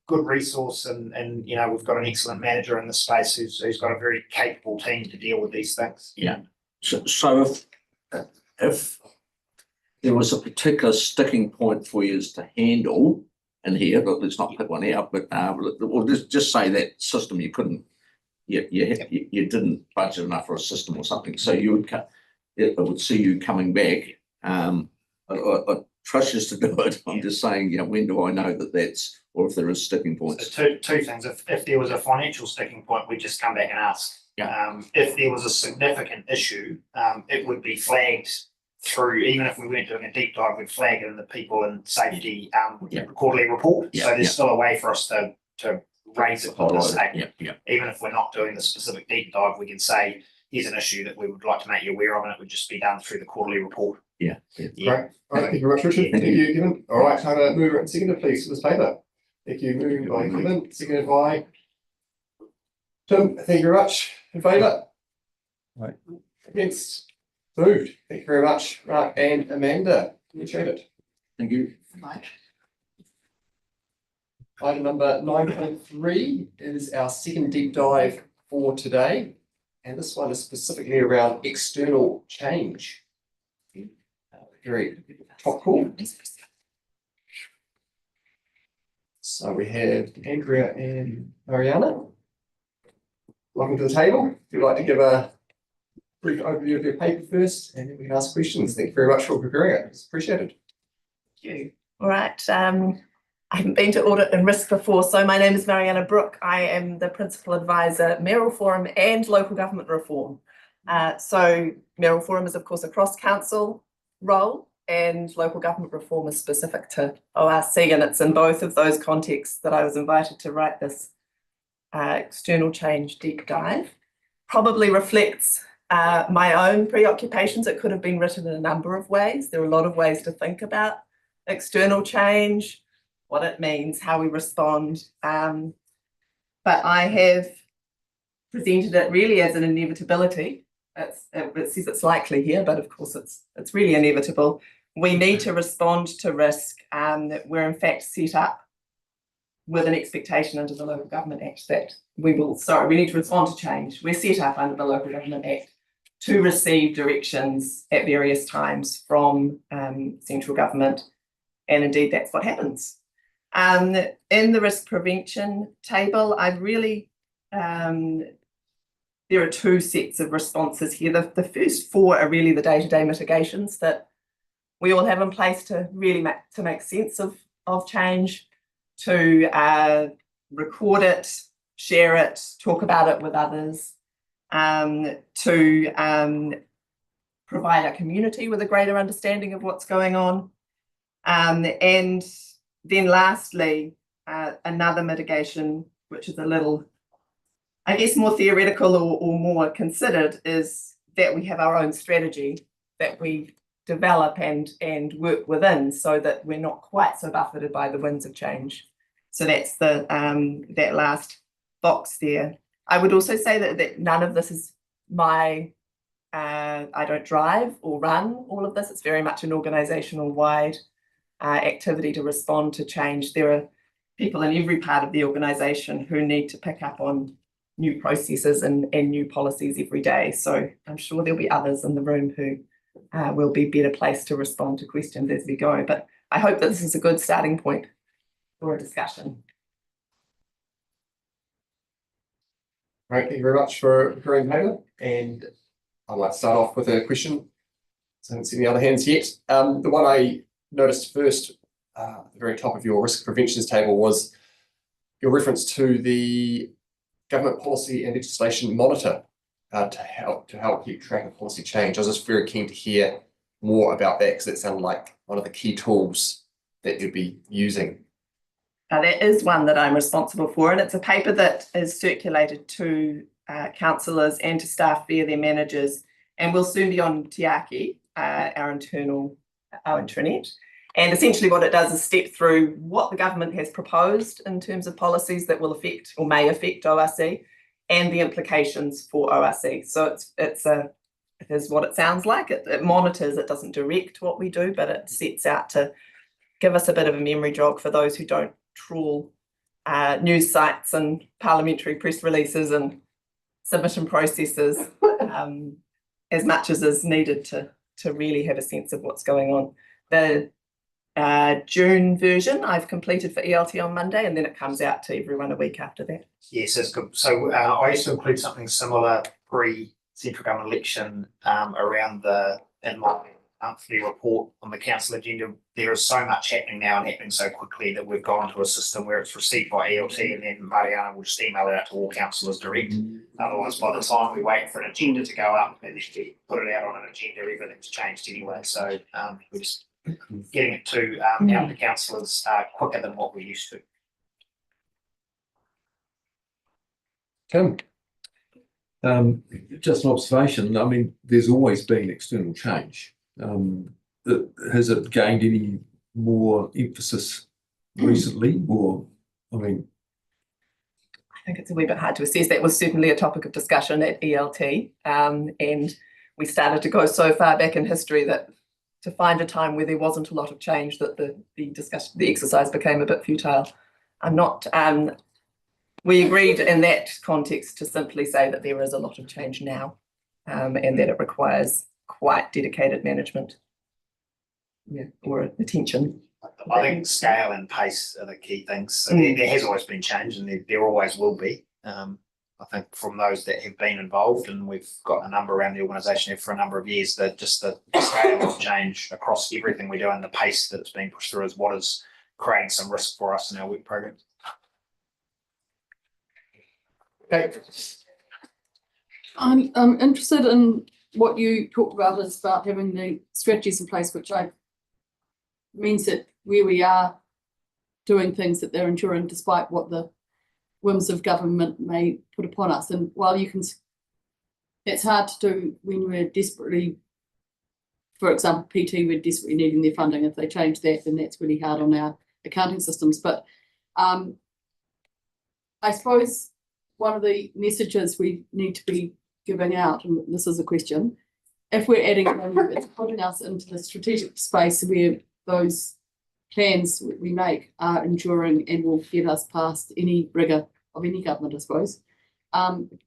good resource and you know, we've got an excellent manager in the space who's got a very capable team to deal with these things. Yeah. So if there was a particular sticking point for you to handle in here, but let's not pick one out, but we'll just say that system you couldn't, you didn't budget enough for a system or something. So you would I would see you coming back. I trust you to do it. I'm just saying, you know, when do I know that that's, or if there is sticking points? So two things. If there was a financial sticking point, we'd just come back and ask. Yeah. If there was a significant issue, it would be flagged through, even if we weren't doing a deep dive, we'd flag it in the people and safety quarterly report. So there's still a way for us to raise it with the statement. Even if we're not doing the specific deep dive, we can say, here's an issue that we would like to make you aware of, and it would just be done through the quarterly report. Great. All right, thank you very much, Richard. Thank you, Kevin. All right, time to move it and second it, please, for this paper. Thank you. Moving by Kevin, seconded by Tim. Thank you very much. In favour? Right. Against? Moved. Thank you very much, Mark and Amanda. Appreciate it. Thank you. Item number 9.3 is our second deep dive for today. And this one is specifically around external change. Very topical. So we have Andrea and Mariana. Welcome to the table. If you'd like to give a brief overview of your paper first, and then we can ask questions. Thank you very much for preparing it. It's appreciated. Thank you. All right. I haven't been to audit and risk before, so my name is Mariana Brooke. I am the Principal Advisor, Mayoral Forum and Local Government Reform. So Mayoral Forum is of course a cross-council role, and Local Government Reform is specific to ORC, and it's in both of those contexts that I was invited to write this external change deep dive. Probably reflects my own preoccupations. It could have been written in a number of ways. There are a lot of ways to think about external change, what it means, how we respond. But I have presented it really as an inevitability. It says it's likely here, but of course it's really inevitable. We need to respond to risk. We're in fact set up with an expectation under the Local Government Act that we need to respond to change. We're set up under the Local Government Act to receive directions at various times from central government, and indeed that's what happens. In the risk prevention table, I've really, there are two sets of responses here. The first four are really the day-to-day mitigations that we all have in place to really make sense of change, to record it, share it, talk about it with others, to provide our community with a greater understanding of what's going on. And then lastly, another mitigation, which is a little, I guess, more theoretical or more considered, is that we have our own strategy that we develop and work within so that we're not quite so buffeted by the winds of change. So that's the that last box there. I would also say that none of this is my, I don't drive or run all of this. It's very much an organisational wide activity to respond to change. There are people in every part of the organisation who need to pick up on new processes and new policies every day. So I'm sure there'll be others in the room who will be better placed to respond to questions as we go. But I hope that this is a good starting point for a discussion. Right, thank you very much for agreeing, Taylor. And I might start off with a question. So I haven't seen any other hands yet. The one I noticed first, at the very top of your risk preventions table, was your reference to the government policy and legislation monitor to help keep track of policy change. I was just very keen to hear more about that, because it sounded like one of the key tools that you'd be using. That is one that I'm responsible for, and it's a paper that is circulated to councillors and to staff via their managers, and will soon be on Tiaki, our intranet. And essentially what it does is step through what the government has proposed in terms of policies that will affect or may affect ORC, and the implications for ORC. So it is what it sounds like. It monitors, it doesn't direct what we do, but it sets out to give us a bit of a memory jog for those who don't trawl news sites and parliamentary press releases and submission processes as much as is needed to really have a sense of what's going on. The June version I've completed for ELT on Monday, and then it comes out to everyone a week after that. Yes, that's good. So I used to include something similar pre-central government election around in my monthly report on the council agenda. There is so much happening now and happening so quickly that we've gone to a system where it's received by ELT, and then Mariana will just email it out to all councillors direct. Otherwise, by the time we wait for an agenda to go up and actually put it out on an agenda, everything's changed anyway. So we're just getting it to out to councillors quicker than what we used to. Tim, just an observation. I mean, there's always been external change. Has it gained any more emphasis recently, or I mean? I think it's a wee bit hard to assess. That was certainly a topic of discussion at ELT, and we started to go so far back in history that to find a time where there wasn't a lot of change, that the exercise became a bit futile. We agreed in that context to simply say that there is a lot of change now, and that it requires quite dedicated management, or attention. I think scale and pace are the key things. So there has always been change, and there always will be. I think from those that have been involved, and we've got a number around the organisation for a number of years, that just the scale of change across everything we do and the pace that's been pushed through is what is creating some risk for us in our work programs. Okay. I'm interested in what you talked about, is about having the strategies in place, which means that where we are doing things, that they're enduring despite what the whims of government may put upon us. And while it's hard to do when we're desperately, for example, PT, we're desperately needing their funding. If they change that, then that's really hard on our accounting systems. But I suppose one of the messages we need to be giving out, and this is a question, if we're adding value, it's putting us into the strategic space where those plans we make are enduring and will get us past any rigour of any government, I suppose. And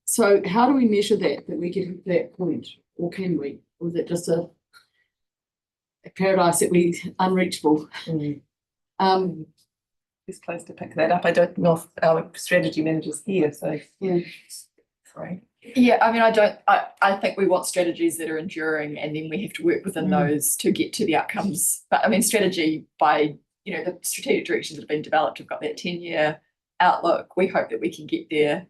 so how do we measure that we get to that point, or can we? Or is it just a paradise that we unreachable? Who's close to pick that up? I don't know if our strategy manager's here, so yeah. Sorry. Yeah, I mean, I think we want strategies that are enduring, and then we have to work within those to get to the outcomes. But I mean, strategy by, the strategic directions that have been developed have got that 10-year outlook. We hope that we can get there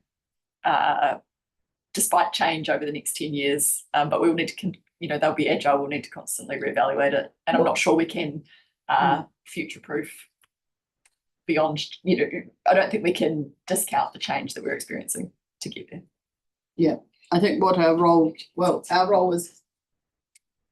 despite change over the next 10 years. But we will need to, they'll be agile. We'll need to constantly reevaluate it. And I'm not sure we can future-proof beyond, I don't think we can discount the change that we're experiencing to get there. Yeah, I think our role is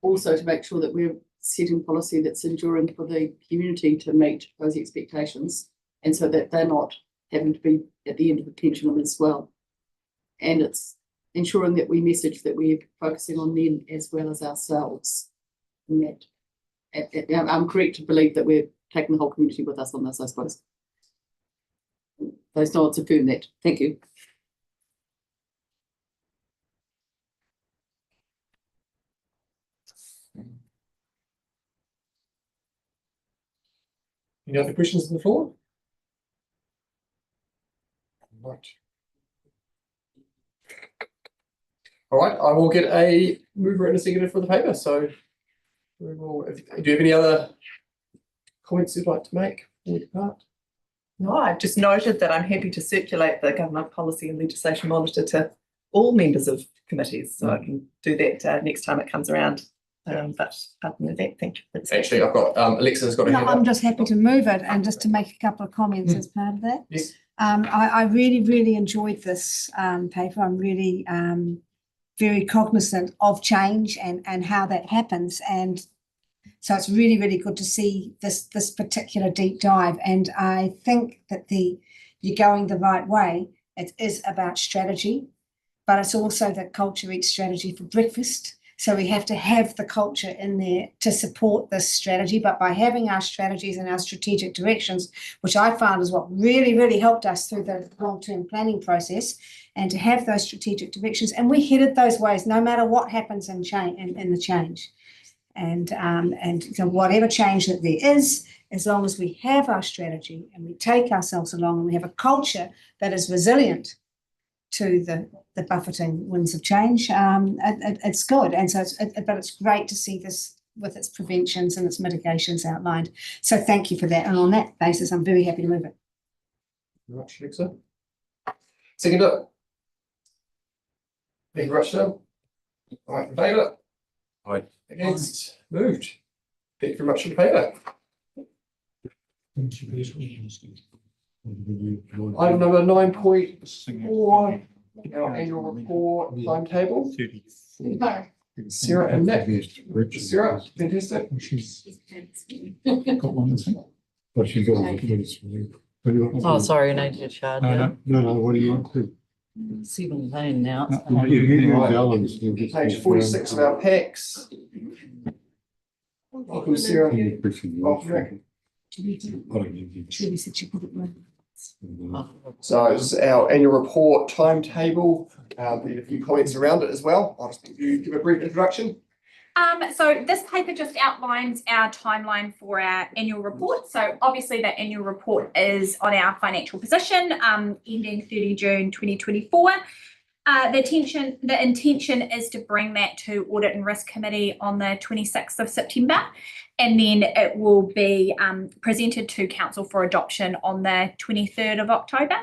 also to make sure that we're setting policy that's enduring for the community to meet those expectations, and so that they're not having to be at the end of the pendulum as well. And it's ensuring that we message that we're focusing on them as well as ourselves. And that I'm correct to believe that we're taking the whole community with us on this, I suppose. Those nods affirm that. Thank you. Any other questions on the floor? Right. All right, I will get a mover and a seconder for the paper, so we will, do you have any other comments you'd like to make before we depart? No, I've just noted that I'm happy to circulate the government policy and legislation monitor to all members of committees, so I can do that next time it comes around. But other than that, thank you. That's it. Actually, I've got, Alexa's got a No, hand I'm up. just happy to move it and just to make a couple of comments as part of that. Yes. I really, really enjoyed this paper. I'm really very cognizant of change and how that happens. And so it's really, really good to see this particular deep dive. And I think that you're going the right way. It is about strategy, but it's also that culture eats strategy for breakfast. So we have to have the culture in there to support this strategy. But by having our strategies and our strategic directions, which I found is what really, really helped us through the long-term planning process, and to have those strategic directions, and we headed those ways no matter what happens in the change. And so whatever change that there is, as long as we have our strategy and we take ourselves along and we have a culture that is resilient to the buffeting winds of change, it's good. And so but it's great to see this with its preventions and its mitigations outlined. So thank you for that. And on that basis, I'm very happy to move it. Very much, Alexa. Second up. Thank you, Rushton. All right, in favour? Aye. Against? Moved. Thank you very much for the paper. Item number 9.4, our annual report timetable. Sarah and Nick. Sarah, fantastic. Got one, I think. But she's got it. Oh, sorry, I need to charge you. No, what do you want to? 17 now. Page 46 of our packs. Welcome, Sarah. Welcome, Nick. Julie said she put it right. So this is our annual report timetable. There's a few comments around it as well. I'll just give a brief introduction. So this paper just outlines our timeline for our annual report. So obviously that annual report is on our financial position, ending 30 June 2024. The intention is to bring that to Audit and Risk Committee on the 26th of September, and then it will be presented to Council for adoption on the 23rd of October.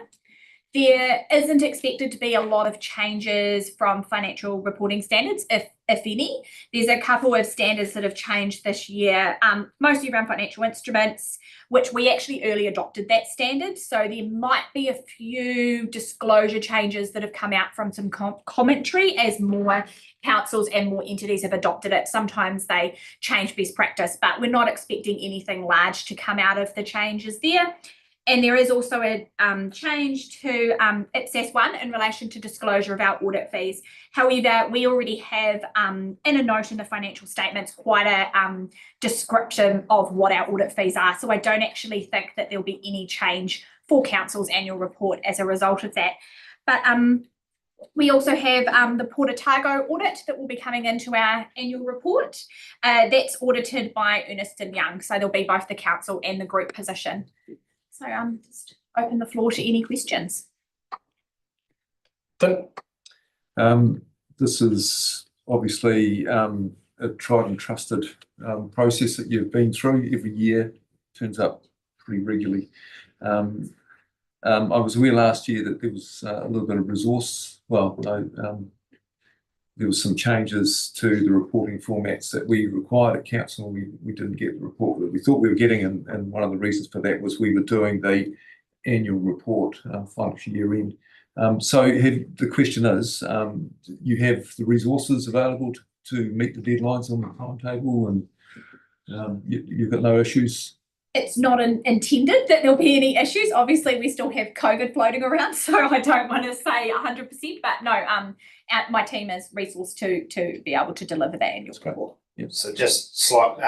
There isn't expected to be a lot of changes from financial reporting standards, if any. There's a couple of standards that have changed this year, mostly around financial instruments, which we actually early adopted that standard. So there might be a few disclosure changes that have come out from some commentary as more councils and more entities have adopted it. Sometimes they change best practice, but we're not expecting anything large to come out of the changes there. And there is also a change to IPSAS 1 in relation to disclosure of our audit fees. However, we already have in a note in the financial statements quite a description of what our audit fees are. So I don't actually think that there'll be any change for Council's annual report as a result of that. But we also have the Port Otago audit that will be coming into our annual report. That's audited by Ernst & Young. So there'll be both the Council and the group position. So just open the floor to any questions. This is obviously a tried and trusted process that you've been through every year. Turns up pretty regularly. I was aware last year that there was a little bit of resource. There was some changes to the reporting formats that we required at Council. We didn't get the report that we thought we were getting, and one of the reasons for that was we were doing the annual report financial year end. So the question is, you have the resources available to meet the deadlines on the timetable, and you've got no issues? It's not intended that there'll be any issues. Obviously, we still have COVID floating around, so I don't want to say 100%, but no, my team is resourced to be able to deliver that annual report. Yep. So just slight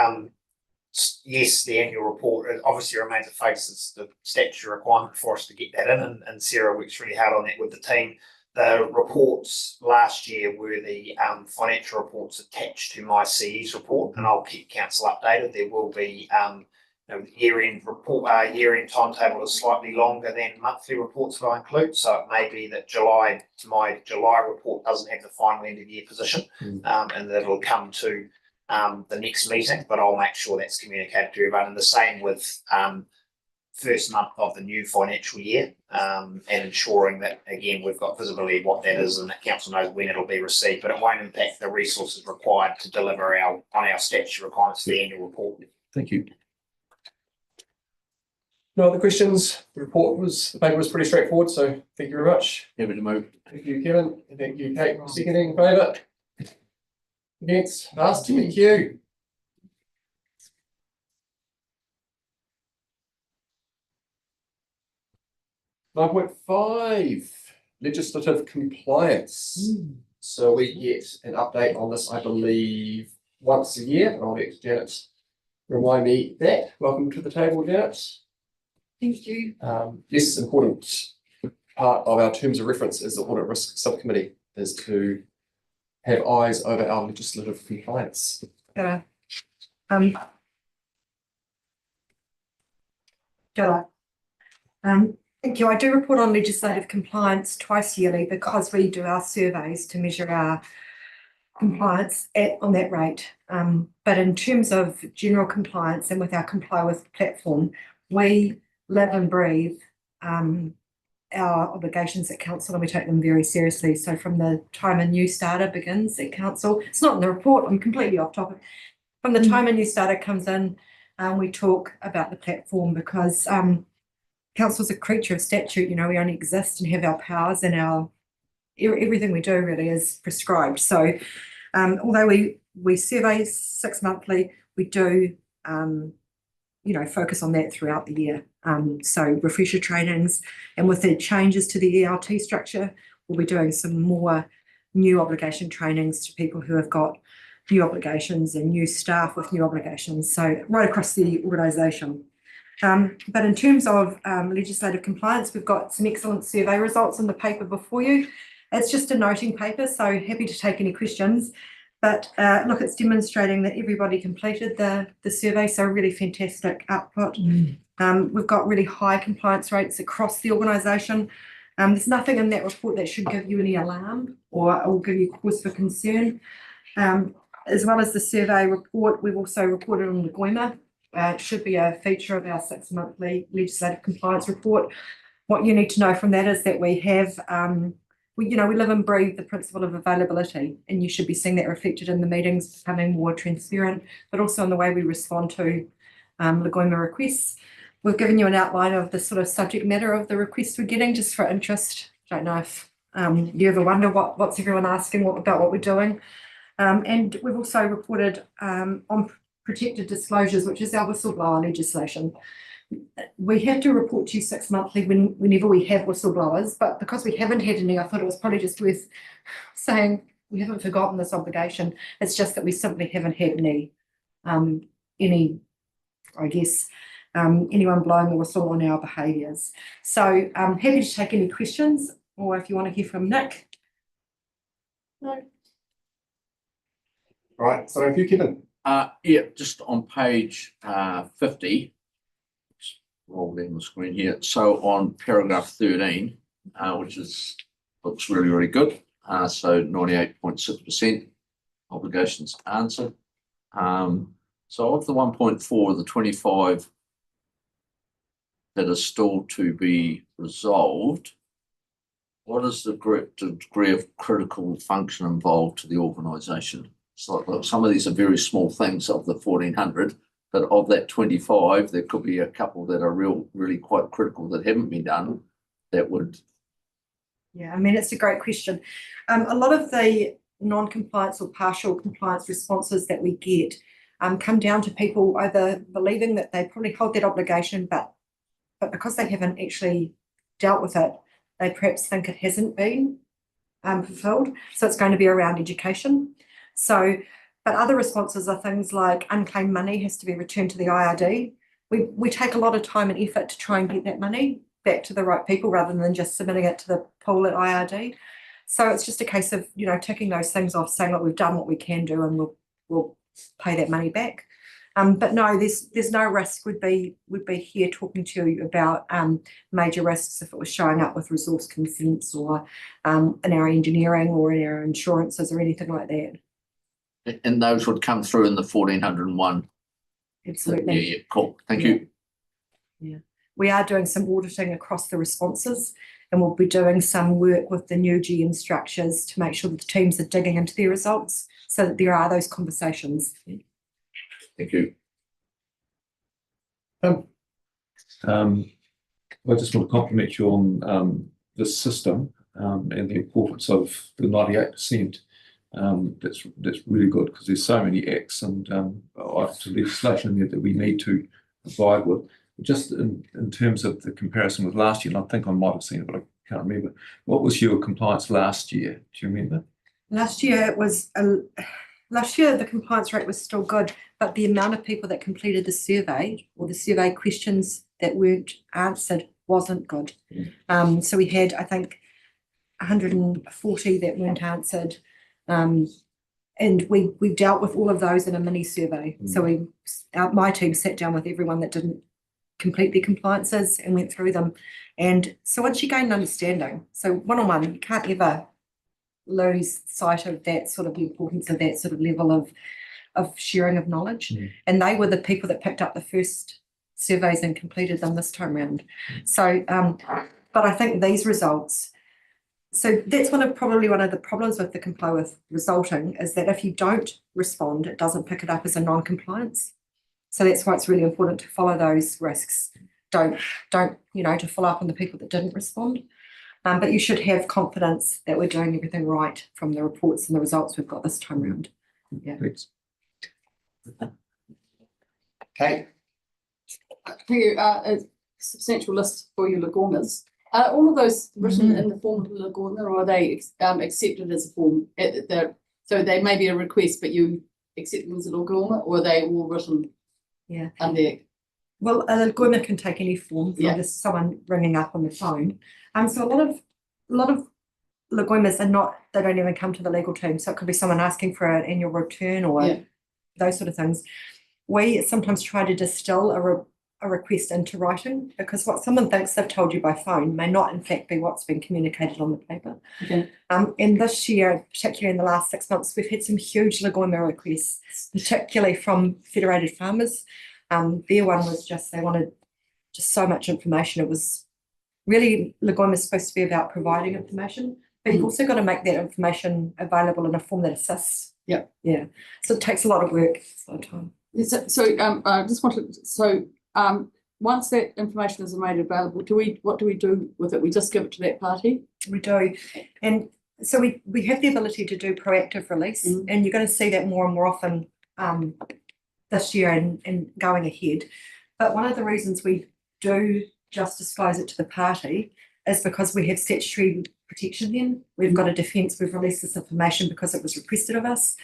yes, the annual report obviously remains a focus. It's the statutory requirement for us to get that in, and Sarah works really hard on that with the team. The reports last year were the financial reports attached to my CE's report, and I'll keep council updated. There will be year-end report, year-end timetable is slightly longer than monthly reports that I include. So it may be that my July report doesn't have the final end of year position, and that it'll come to the next meeting, but I'll make sure that's communicated to everyone. And the same with first month of the new financial year, and ensuring that, again, we've got visibility of what that is and that council knows when it'll be received, but it won't impact the resources required to deliver on our statutory requirements for the annual report. Thank you. No other questions? The paper was pretty straightforward, so thank you very much. Happy to move. Thank you, Kevin. And thank you, Kate, for seconding in favour. Against, passed, thank you. Nine point five, legislative compliance. So we get an update on this, I believe, once a year, and I'll let Janet remind me that. Welcome to the table, Janet. Thank you. Yes, important part of our terms of reference as the Audit Risk Subcommittee is to have eyes over our legislative compliance. G'day. Thank you. I do report on legislative compliance twice yearly because we do our surveys to measure our compliance on that rate. But in terms of general compliance and with our Comply With platform, we live and breathe our obligations at council, and we take them very seriously. So from the time a new starter begins at council, it's not in the report, I'm completely off topic. From the time a new starter comes in, we talk about the platform because council's a creature of statute. We only exist and have our powers, and everything we do really is prescribed. So although we survey 6 monthly, we do focus on that throughout the year. So refresher trainings, and with the changes to the ELT structure, we'll be doing some more new obligation trainings to people who have got new obligations and new staff with new obligations. So right across the organisation. But in terms of legislative compliance, we've got some excellent survey results in the paper before you. It's just a noting paper, so happy to take any questions. But look, it's demonstrating that everybody completed the survey, so really fantastic output. We've got really high compliance rates across the organisation. There's nothing in that report that should give you any alarm or give you cause for concern. As well as the survey report, we've also reported on the Goima. It should be a feature of our 6 monthly legislative compliance report. What you need to know from that is that we have we live and breathe the principle of availability, and you should be seeing that reflected in the meetings becoming more transparent, but also in the way we respond to Lagoima requests. We've given you an outline of the sort of subject matter of the requests we're getting, just for interest. Don't know if you ever wonder what's everyone asking about what we're doing. And we've also reported on protected disclosures, which is our whistleblower legislation. We have to report to you 6 monthly whenever we have whistleblowers, but because we haven't had any, I thought it was probably just worth saying we haven't forgotten this obligation. It's just that we simply haven't had anyone blowing the whistle on our behaviours. So I'm happy to take any questions, or if you want to hear from Nick. No. Right, so if you, Kevin. Just on page 50. Roll down the screen here. So on paragraph 13, which looks really, really good. So 98.6% obligations answered. So of the 1.4, the 25 that are still to be resolved, what is the degree of critical function involved to the organisation? So look, some of these are very small things of the 1400. But of that 25, there could be a couple that are really quite critical that haven't been done. That would. Yeah, I mean, it's a great question. A lot of the non-compliance or partial compliance responses that we get come down to people either believing that they probably hold that obligation, but because they haven't actually dealt with it, they perhaps think it hasn't been fulfilled. So it's going to be around education. So But other responses are things like unclaimed money has to be returned to the IRD. We take a lot of time and effort to try and get that money back to the right people rather than just submitting it to the pool at IRD. So it's just a case of, you know, ticking those things off, saying, look, we've done what we can do and we'll pay that money back. But no, there's no risk. Would be here talking to you about major risks if it was showing up with resource consents or in our engineering or in our insurances or anything like that. And those would come through in the 1401. Absolutely. Yeah, cool. Thank you. Yeah. We are doing some auditing across the responses, and we'll be doing some work with the new GM structures to make sure that the teams are digging into their results so that there are those conversations. Thank you. I just want to compliment you on this system and the importance of the 98%. That's really good because there's so many acts and legislation in there that we need to abide with. Just in terms of the comparison with last year, and I think I might have seen it, but I can't remember. What was your compliance last year? Do you remember? Last year the compliance rate was still good, but the amount of people that completed the survey or the survey questions that weren't answered wasn't good. So we had, I think, 140 that weren't answered. And we dealt with all of those in a mini survey. So my team sat down with everyone that didn't complete their compliances and went through them. And so once you gain an understanding, so one-on-one, you can't ever lose sight of that sort of the importance of that sort of level of sharing of knowledge. And they were the people that picked up the first surveys and completed them this time around. So, but I think these results, so that's probably one of the problems with the comply with resulting is that if you don't respond, it doesn't pick it up as a non-compliance. So that's why it's really important to follow those risks. Don't, to follow up on the people that didn't respond. But you should have confidence that we're doing everything right from the reports and the results we've got this time around. Yeah. Thanks. Okay. Thank you. A substantial list for your Lagomas. Are all of those written in the form of the Lagoma, or are they accepted as a form? So they may be a request, but you accept them as a Lagoma, or are they all written? Yeah. Under. Well, a Lagoma can take any form from just someone ringing up on the phone. So a lot of Lagomas they don't even come to the legal team. So it could be someone asking for an annual return or those sort of things. We sometimes try to distill a request into writing because what someone thinks they've told you by phone may not in fact be what's been communicated on the paper. Okay. And this year, particularly in the last 6 months, we've had some huge Lagoma requests, particularly from Federated Farmers. Their one was they wanted just so much information. It was really, Lagoma is supposed to be about providing information, but you've also got to make that information available in a form that assists. Yeah. Yeah. So it takes a lot of work, a lot of time. I just wanted, once that information is made available, what do we do with it? We just give it to that party? We do. And so we have the ability to do proactive release, and you're going to see that more and more often this year and going ahead. But one of the reasons we do just disclose it to the party is because we have statutory protection then. We've got a defence, we've released this information because it was requested of us.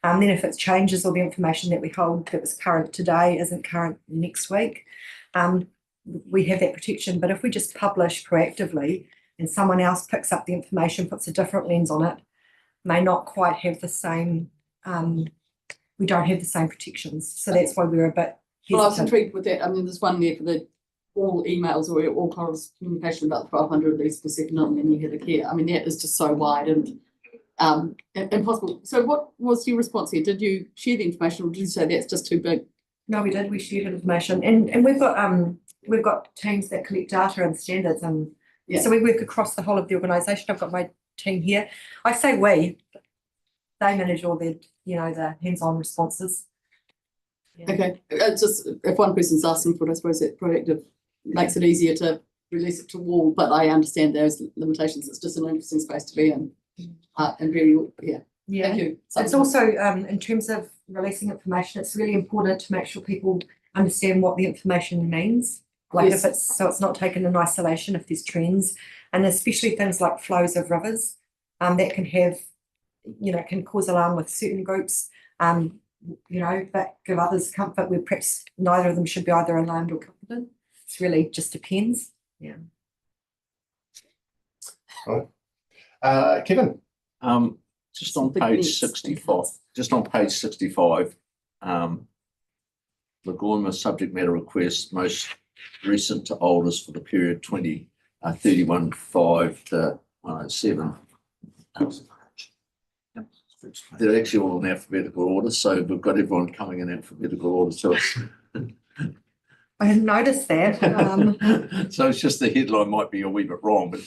Then if it changes or the information that we hold that was current today isn't current next week, we have that protection. But if we just publish proactively and someone else picks up the information, puts a different lens on it, may not quite have the same, we don't have the same protections. So that's why we're a bit hesitant. Well, I was intrigued with that. I mean, there's one there for all emails or all communication about the 500 leads per second and then you had a care. I mean, that is just so wide and impossible. So what was your response here? Did you share the information or did you say that's just too big? No, we did. We shared information and we've got teams that collect data and standards and so we work across the whole of the organisation. I've got my team here. I say we, they manage all the hands-on responses. Yeah. Okay, it's just if one person's asking for it, I suppose that proactive makes it easier to release it to all, but I understand those limitations. It's just an interesting space to be in. And very, Yeah. Thank you. It's also, in terms of releasing information, it's really important to make sure people understand what the information means. Like if it's not taken in isolation, if there's trends, and especially things like flows of rivers, that can have, can cause alarm with certain groups. You know, but give others comfort where perhaps neither of them should be either alarmed or confident. It's really just depends. Yeah. Kevin, Just on page 65, the Gorma subject matter request, most recent to oldest for the period 31/5 to 107. They're actually all in alphabetical order, so we've got everyone coming in alphabetical order to us. I hadn't noticed that. So it's just the headline might be a wee bit wrong, but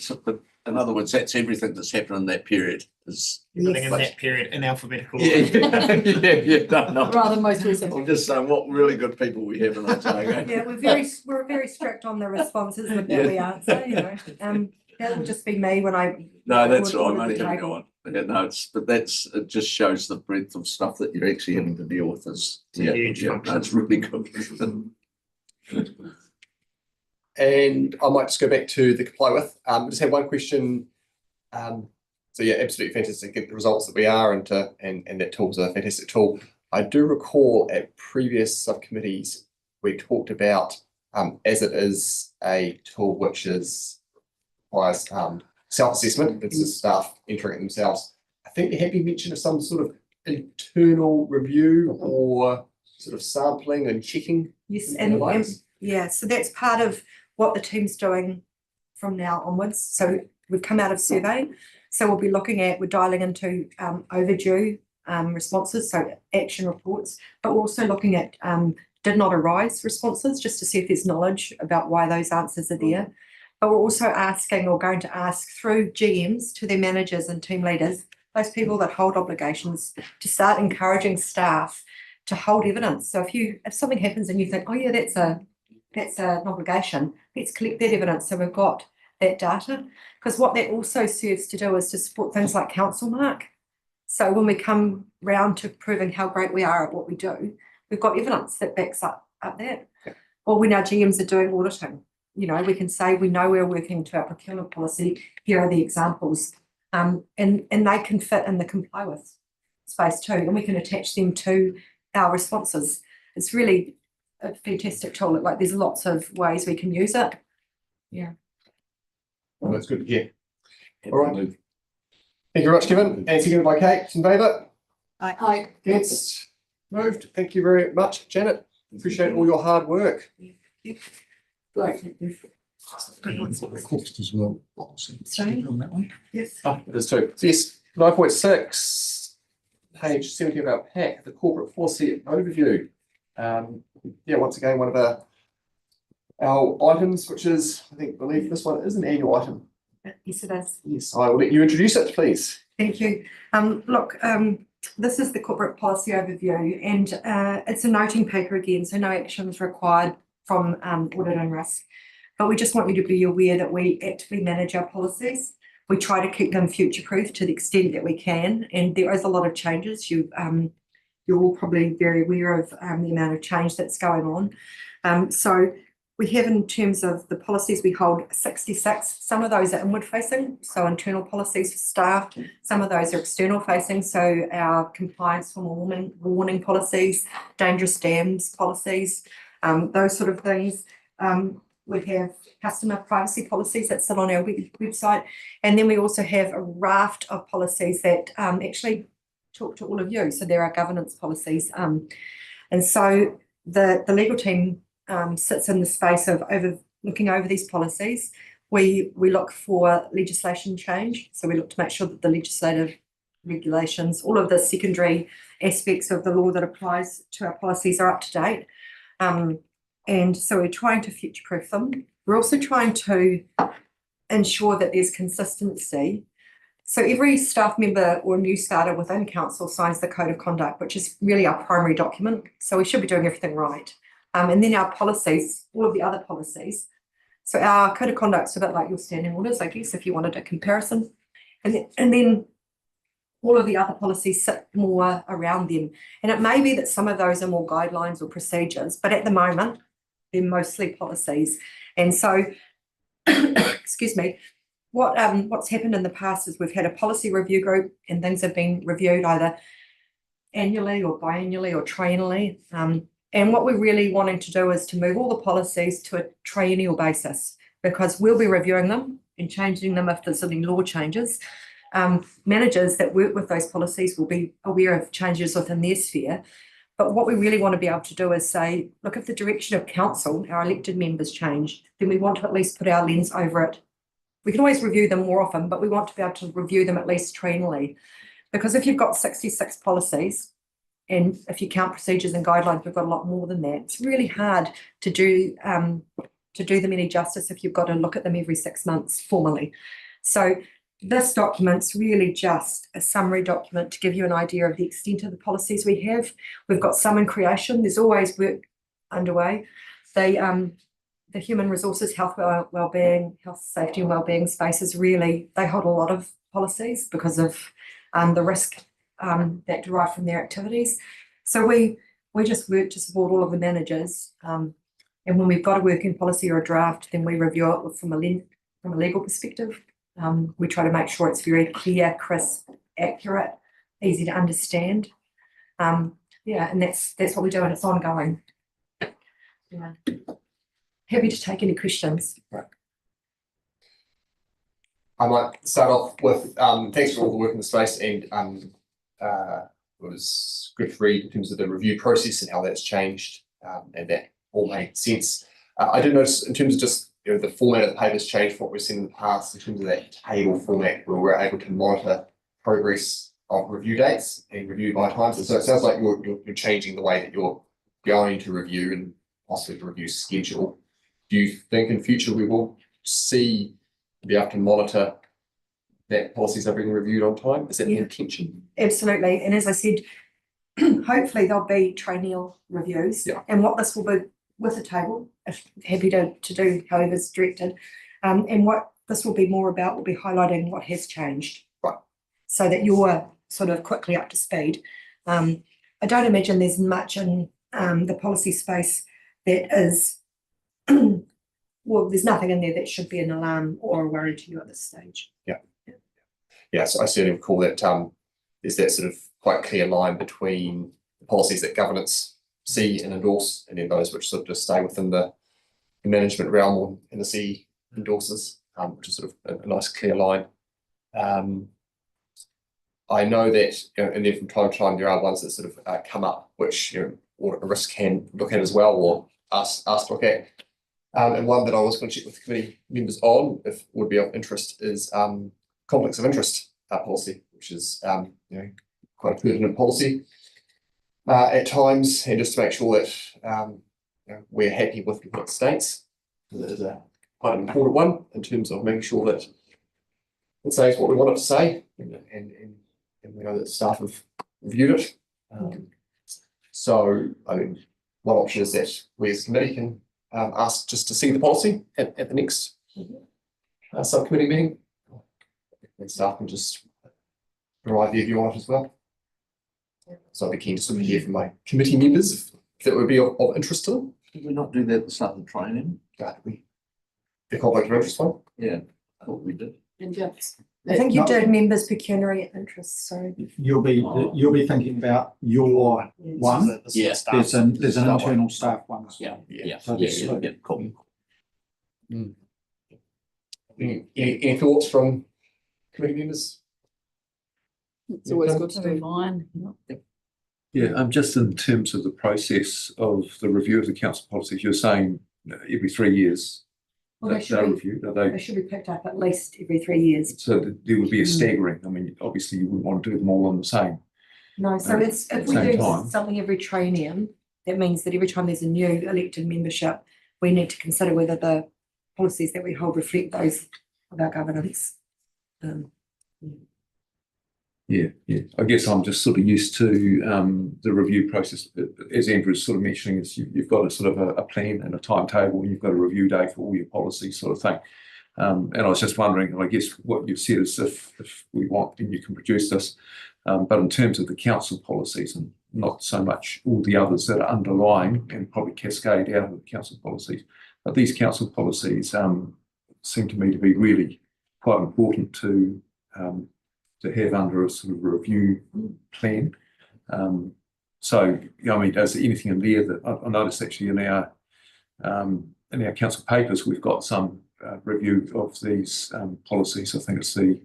in other words, that's everything that's happened in that period. Everything in that period in alphabetical order. No. Rather most recent. I'm just saying what really good people we have in Otago. Yeah, we're very strict on the responses that we answer, you know. That will just be me when I. No, that's right. I'm order only the having table. one. Yeah, no, it just shows the breadth of stuff that you're actually having to deal with. Huge No, it's really good. and I might just go back to the comply with. I just have one question. So yeah, absolutely fantastic. Get the results that we are and that tool's a fantastic tool. I do recall at previous subcommittees we talked about as it is a tool which requires self-assessment. It's the staff entering it themselves. I think there had been mention of some sort of internal review or sort of sampling and checking. Yes, and yeah, so that's part of what the team's doing from now onwards. So we've come out of survey. So we're dialing into overdue responses, so action reports, but we're also looking at did not arise responses just to see if there's knowledge about why those answers are there. But we're also asking or going to ask through GMs to their managers and team leaders, those people that hold obligations, to start encouraging staff to hold evidence. So if something happens and you think, oh yeah, that's an obligation, let's collect that evidence so we've got that data. Because what that also serves to do is to support things like council mark. So when we come round to proving how great we are at what we do, we've got evidence that backs up that. Or when our GMs are doing auditing, you know, we can say we know we're working to our procurement policy. Here are the examples, and they can fit in the comply with space too, and we can attach them to our responses. It's really a fantastic tool. Like there's lots of ways we can use it. Yeah. Well, that's good to hear. All right. Thank you very much, Kevin. And seconded by Kate. In favour? Aye. Against? Moved. Thank you very much, Janet. Appreciate all your hard work. Great. Cost as well. Sorry? On that one. Yes. There's two. So yes, 9.6, page 70 of our pack, the corporate policy overview. Yeah, once again, one of our items, which is, I believe this one is an annual item. Yes, it is. Yes, I will let you introduce it, please. Thank you. Look, this is the corporate policy overview, and it's a noting paper again, so no action is required from audit and risk. But we just want you to be aware that we actively manage our policies. We try to keep them future-proof to the extent that we can, and there is a lot of changes. You're all probably very aware of the amount of change that's going on. So we have, in terms of the policies, we hold 66. Some of those are inward facing, so internal policies for staff. Some of those are external facing, so our compliance for warning policies, dangerous dams policies, those sort of things. We have customer privacy policies that sit on our website. And then we also have a raft of policies that actually talk to all of you. So there are governance policies. And so the legal team sits in the space of looking over these policies. We look for legislation change. So we look to make sure that the legislative regulations, all of the secondary aspects of the law that applies to our policies are up to date. And so we're trying to future-proof them. We're also trying to ensure that there's consistency. So every staff member or new starter within council signs the code of conduct, which is really our primary document. So we should be doing everything right. And then our policies, all of the other policies. So our code of conduct is a bit like your standing orders, I guess, if you wanted a comparison. And then all of the other policies sit more around them. And it may be that some of those are more guidelines or procedures, but at the moment, they're mostly policies. And so, excuse me, what's happened in the past is we've had a policy review group and things have been reviewed either annually or biannually or triennially. And what we're really wanting to do is to move all the policies to a triennial basis, because we'll be reviewing them and changing them if there's any law changes. Managers that work with those policies will be aware of changes within their sphere. But what we really want to be able to do is say, look, if the direction of council, our elected members change, then we want to at least put our lens over it. We can always review them more often, but we want to be able to review them at least triennially. Because if you've got 66 policies, and if you count procedures and guidelines, we've got a lot more than that. It's really hard to do them any justice if you've got to look at them every 6 months formally. So this document's really just a summary document to give you an idea of the extent of the policies we have. We've got some in creation. There's always work underway. The human resources, health, wellbeing, health, safety and wellbeing spaces really, they hold a lot of policies because of the risk that derive from their activities. So we just work to support all of the managers. And when we've got a working policy or a draft, then we review it from a legal perspective. We try to make sure it's very clear, crisp, accurate, easy to understand. Yeah, and that's what we do, and it's ongoing. Yeah. Happy to take any questions. Right. I might start off with thanks for all the work in the space, and it was good to read in terms of the review process and how that's changed, and that all made sense. I did notice in terms of just the format of the paper's changed from what we've seen in the past in terms of that table format where we're able to monitor progress of review dates and review by times. So it sounds like you're changing the way that you're going to review and possibly the review schedule. Do you think in future we will be able to monitor that policies are being reviewed on time? Is that the intention? Absolutely. And as I said, hopefully there'll be triennial reviews. Yeah. And what this will be with a table, if happy to do however's directed. And what this will be more about will be highlighting what has changed. Right. So that you're sort of quickly up to speed. I don't imagine there's much in the policy space that is, well, there's nothing in there that should be an alarm or a worry to you at this stage. Yeah, so I certainly recall that there's that sort of quite clear line between the policies that governance see and endorse, and then those which sort of just stay within the management realm and the C endorses, which is sort of a nice clear line. I know that, and then from time to time there are ones that sort of come up, which audit and risk can look at as well, or ask to look at. And one that I was going to check with the committee members on, if would be of interest, is conflicts of interest policy, which is quite a pertinent policy at times, and just to make sure that we're happy with what states. It is quite an important one in terms of making sure that it says what we want it to say, and we know that staff have reviewed it. So I mean, one option is that we as a committee can ask just to see the policy at the next subcommittee meeting, and staff can just provide their view on it as well. So I'd be keen to sort of hear from my committee members if that would be of interest to them. Did we not do that at the start of the training? The conflict of interest one? Yeah, I thought we did. I think you did members' pecuniary interests, so. You'll be thinking about your one. Yes. There's an internal staff one. Yeah. So this- Cool. Any thoughts from committee members? It's always good to do. Fine. Yeah, just in terms of the process of the review of the council policies, you're saying every 3 years Well, they're reviewed, are they they? should be picked up at least every 3 years. So there would be a staggering. I mean, obviously you wouldn't want to do them all on the same. No, so it's, if we Same do time. something every triennium, that means that every time there's a new elected membership, we need to consider whether the policies that we hold reflect those of our governance. Yeah. I guess I'm just sort of used to the review process. As Andrew's sort of mentioning, is you've got a sort of a plan and a timetable, and you've got a review day for all your policies, sort of thing. And I was just wondering, I guess what you've said is if we want, then you can produce this. But in terms of the council policies, and not so much all the others that are underlying and probably cascade out of the council policies, but these council policies seem to me to be really quite important to have under a sort of review plan. So, I mean, is there anything in there that I noticed actually in our council papers, we've got some review of these policies. I think it's the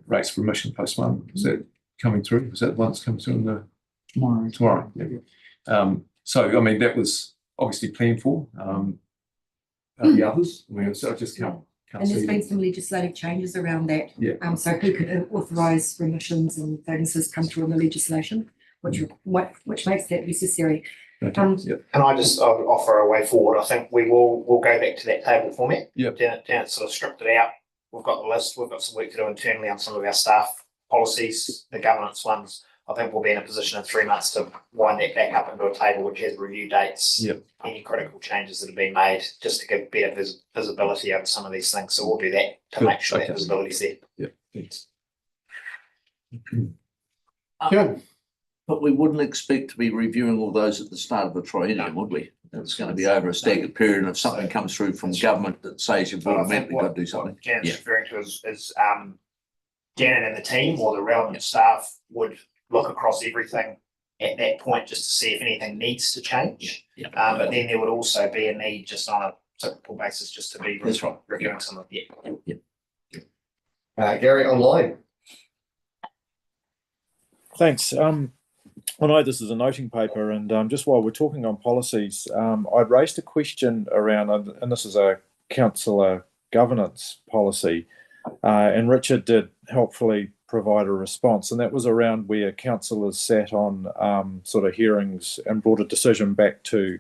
rates for admission post one. Is that coming through? Is that the one that's coming through in the tomorrow? Yeah. So, I mean, that was obviously planned for. The others, I mean, so I just can't And there's see. been some legislative changes around that. Yeah. So who could authorise remissions and things has come through in the legislation, which makes that necessary. Yeah. Can I just offer a way forward? I think we'll go back to that table format. Yeah. Down sort of stripped it out. We've got the list. We've got some work to do internally on some of our staff policies, the governance ones. I think we'll be in a position in 3 months to wind that back up into a table which has review dates, any critical changes that have been made, just to give better visibility over some of these things. So we'll do that to make sure that visibility's there. Yeah, thanks. Good. But we wouldn't expect to be reviewing all those at the start of the triennium, would we? It's going to be over a staggered period, and if something comes through from government that says you've automatically got to do something. Janet's referring to is Janet and the team or the relevant staff would look across everything at that point just to see if anything needs to change. But then there would also be a need just on a typical basis just to be reviewing some of it. Gary, online. Thanks. I know this is a noting paper, and just while we're talking on policies, I'd raised a question around, and this is a councillor governance policy, and Richard did helpfully provide a response, and that was around where councillors sat on sort of hearings and brought a decision back to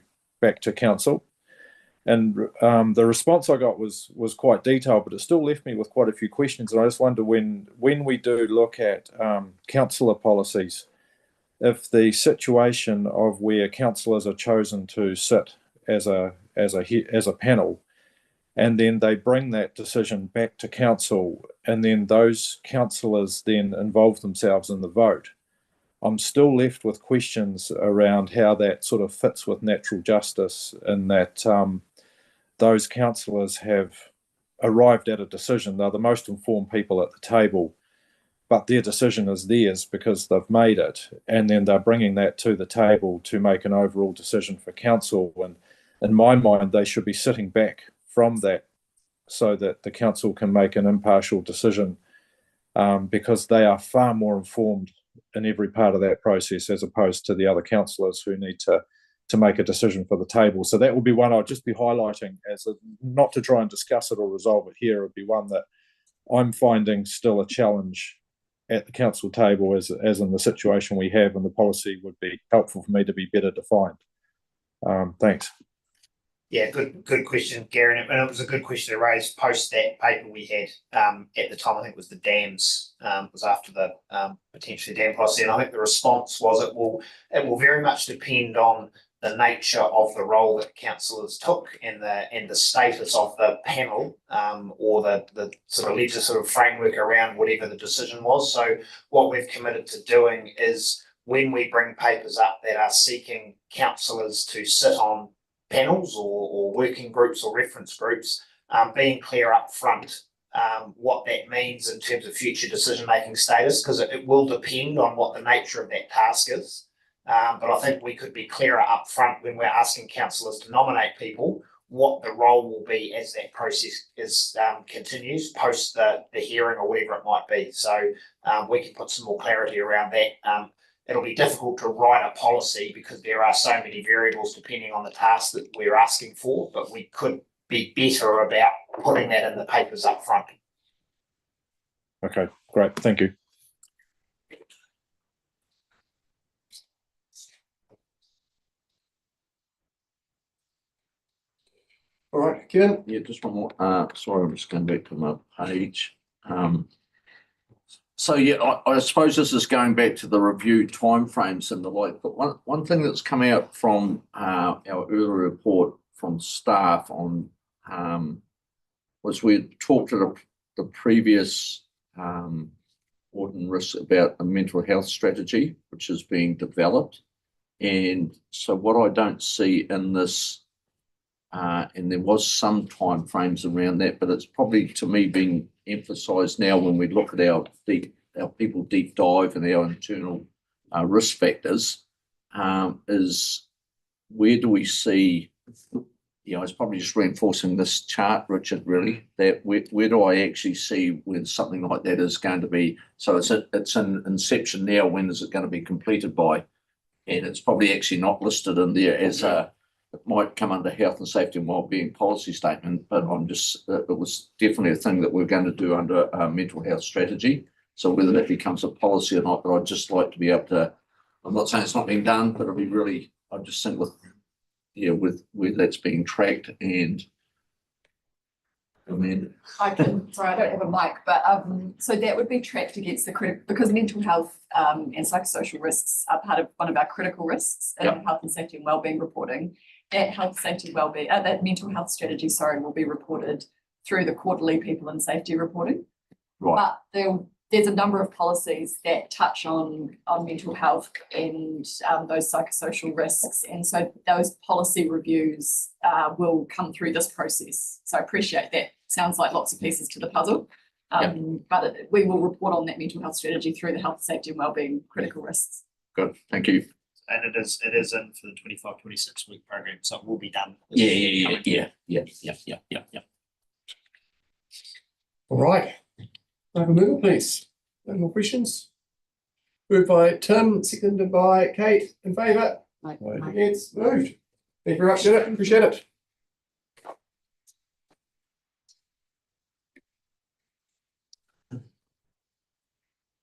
council. And the response I got was quite detailed, but it still left me with quite a few questions. And I just wonder when we do look at councillor policies, if the situation of where councillors are chosen to sit as a panel, and then they bring that decision back to council, and then those councillors then involve themselves in the vote, I'm still left with questions around how that sort of fits with natural justice, in that those councillors have arrived at a decision. They're the most informed people at the table, but their decision is theirs because they've made it, and then they're bringing that to the table to make an overall decision for council. And in my mind, they should be sitting back from that so that the council can make an impartial decision, because they are far more informed in every part of that process as opposed to the other councillors who need to make a decision for the table. So that would be one I'd just be highlighting as not to try and discuss it or resolve it here. It would be one that I'm finding still a challenge at the council table as in the situation we have, and the policy would be helpful for me to be better defined. Thanks. Yeah, good question, Gary, and it was a good question to raise post that paper we had at the time. I think it was the dams, was after the potentially dam policy, and I think the response was it will very much depend on the nature of the role that councillors took and the status of the panel, or the sort of legislative framework around whatever the decision was. So what we've committed to doing is when we bring papers up that are seeking councillors to sit on panels or working groups or reference groups, being clear up front what that means in terms of future decision-making status, because it will depend on what the nature of that task is. But I think we could be clearer up front when we're asking councillors to nominate people, what the role will be as that process continues post the hearing or whatever it might be. So we can put some more clarity around that. It'll be difficult to write a policy because there are so many variables depending on the task that we're asking for, but we could be better about putting that in the papers up front. Okay, great. Thank you. All right, Ken. Yeah, just one more. Sorry, I'm just going back to my page. So yeah, I suppose this is going back to the review timeframes and the like. But one thing that's come out from our earlier report from staff on was we talked at the previous Audit and Risk about a mental health strategy which is being developed, and so what I don't see in this. And there was some time frames around that, but it's probably to me being emphasised now when we look at our people deep dive and our internal risk factors, is where do we see, it's probably just reinforcing this chart, Richard, really, that where do I actually see when something like that is going to be, so it's in inception now, when is it going to be completed by? And it's probably actually not listed in there as it might come under health and safety and wellbeing policy statement, but it was definitely a thing that we're going to do under a mental health strategy. So whether that becomes a policy or not, but I'd just like to be able to, I'm not saying it's not being done, but it'll be really, I just think with where that's being tracked and I don't have a mic, but so that would be tracked against the because mental health and psychosocial risks are part of one of our critical risks in health and safety and wellbeing reporting. That health, safety, wellbeing, that mental health strategy, will be reported through the quarterly people and safety reporting. Right. But there's a number of policies that touch on mental health and those psychosocial risks, and so those policy reviews will come through this process. So I appreciate that. Sounds like lots of pieces to the puzzle, but we will report on that mental health strategy through the health, safety, and wellbeing critical risks. Good, thank you. And it is in for the 25-26 week program, so it will be done. Yeah. All right. Have a move, please. No more questions? Moved by Tim, seconded by Kate. In favour? Against? Moved. Thank you very much, Janet. Appreciate it.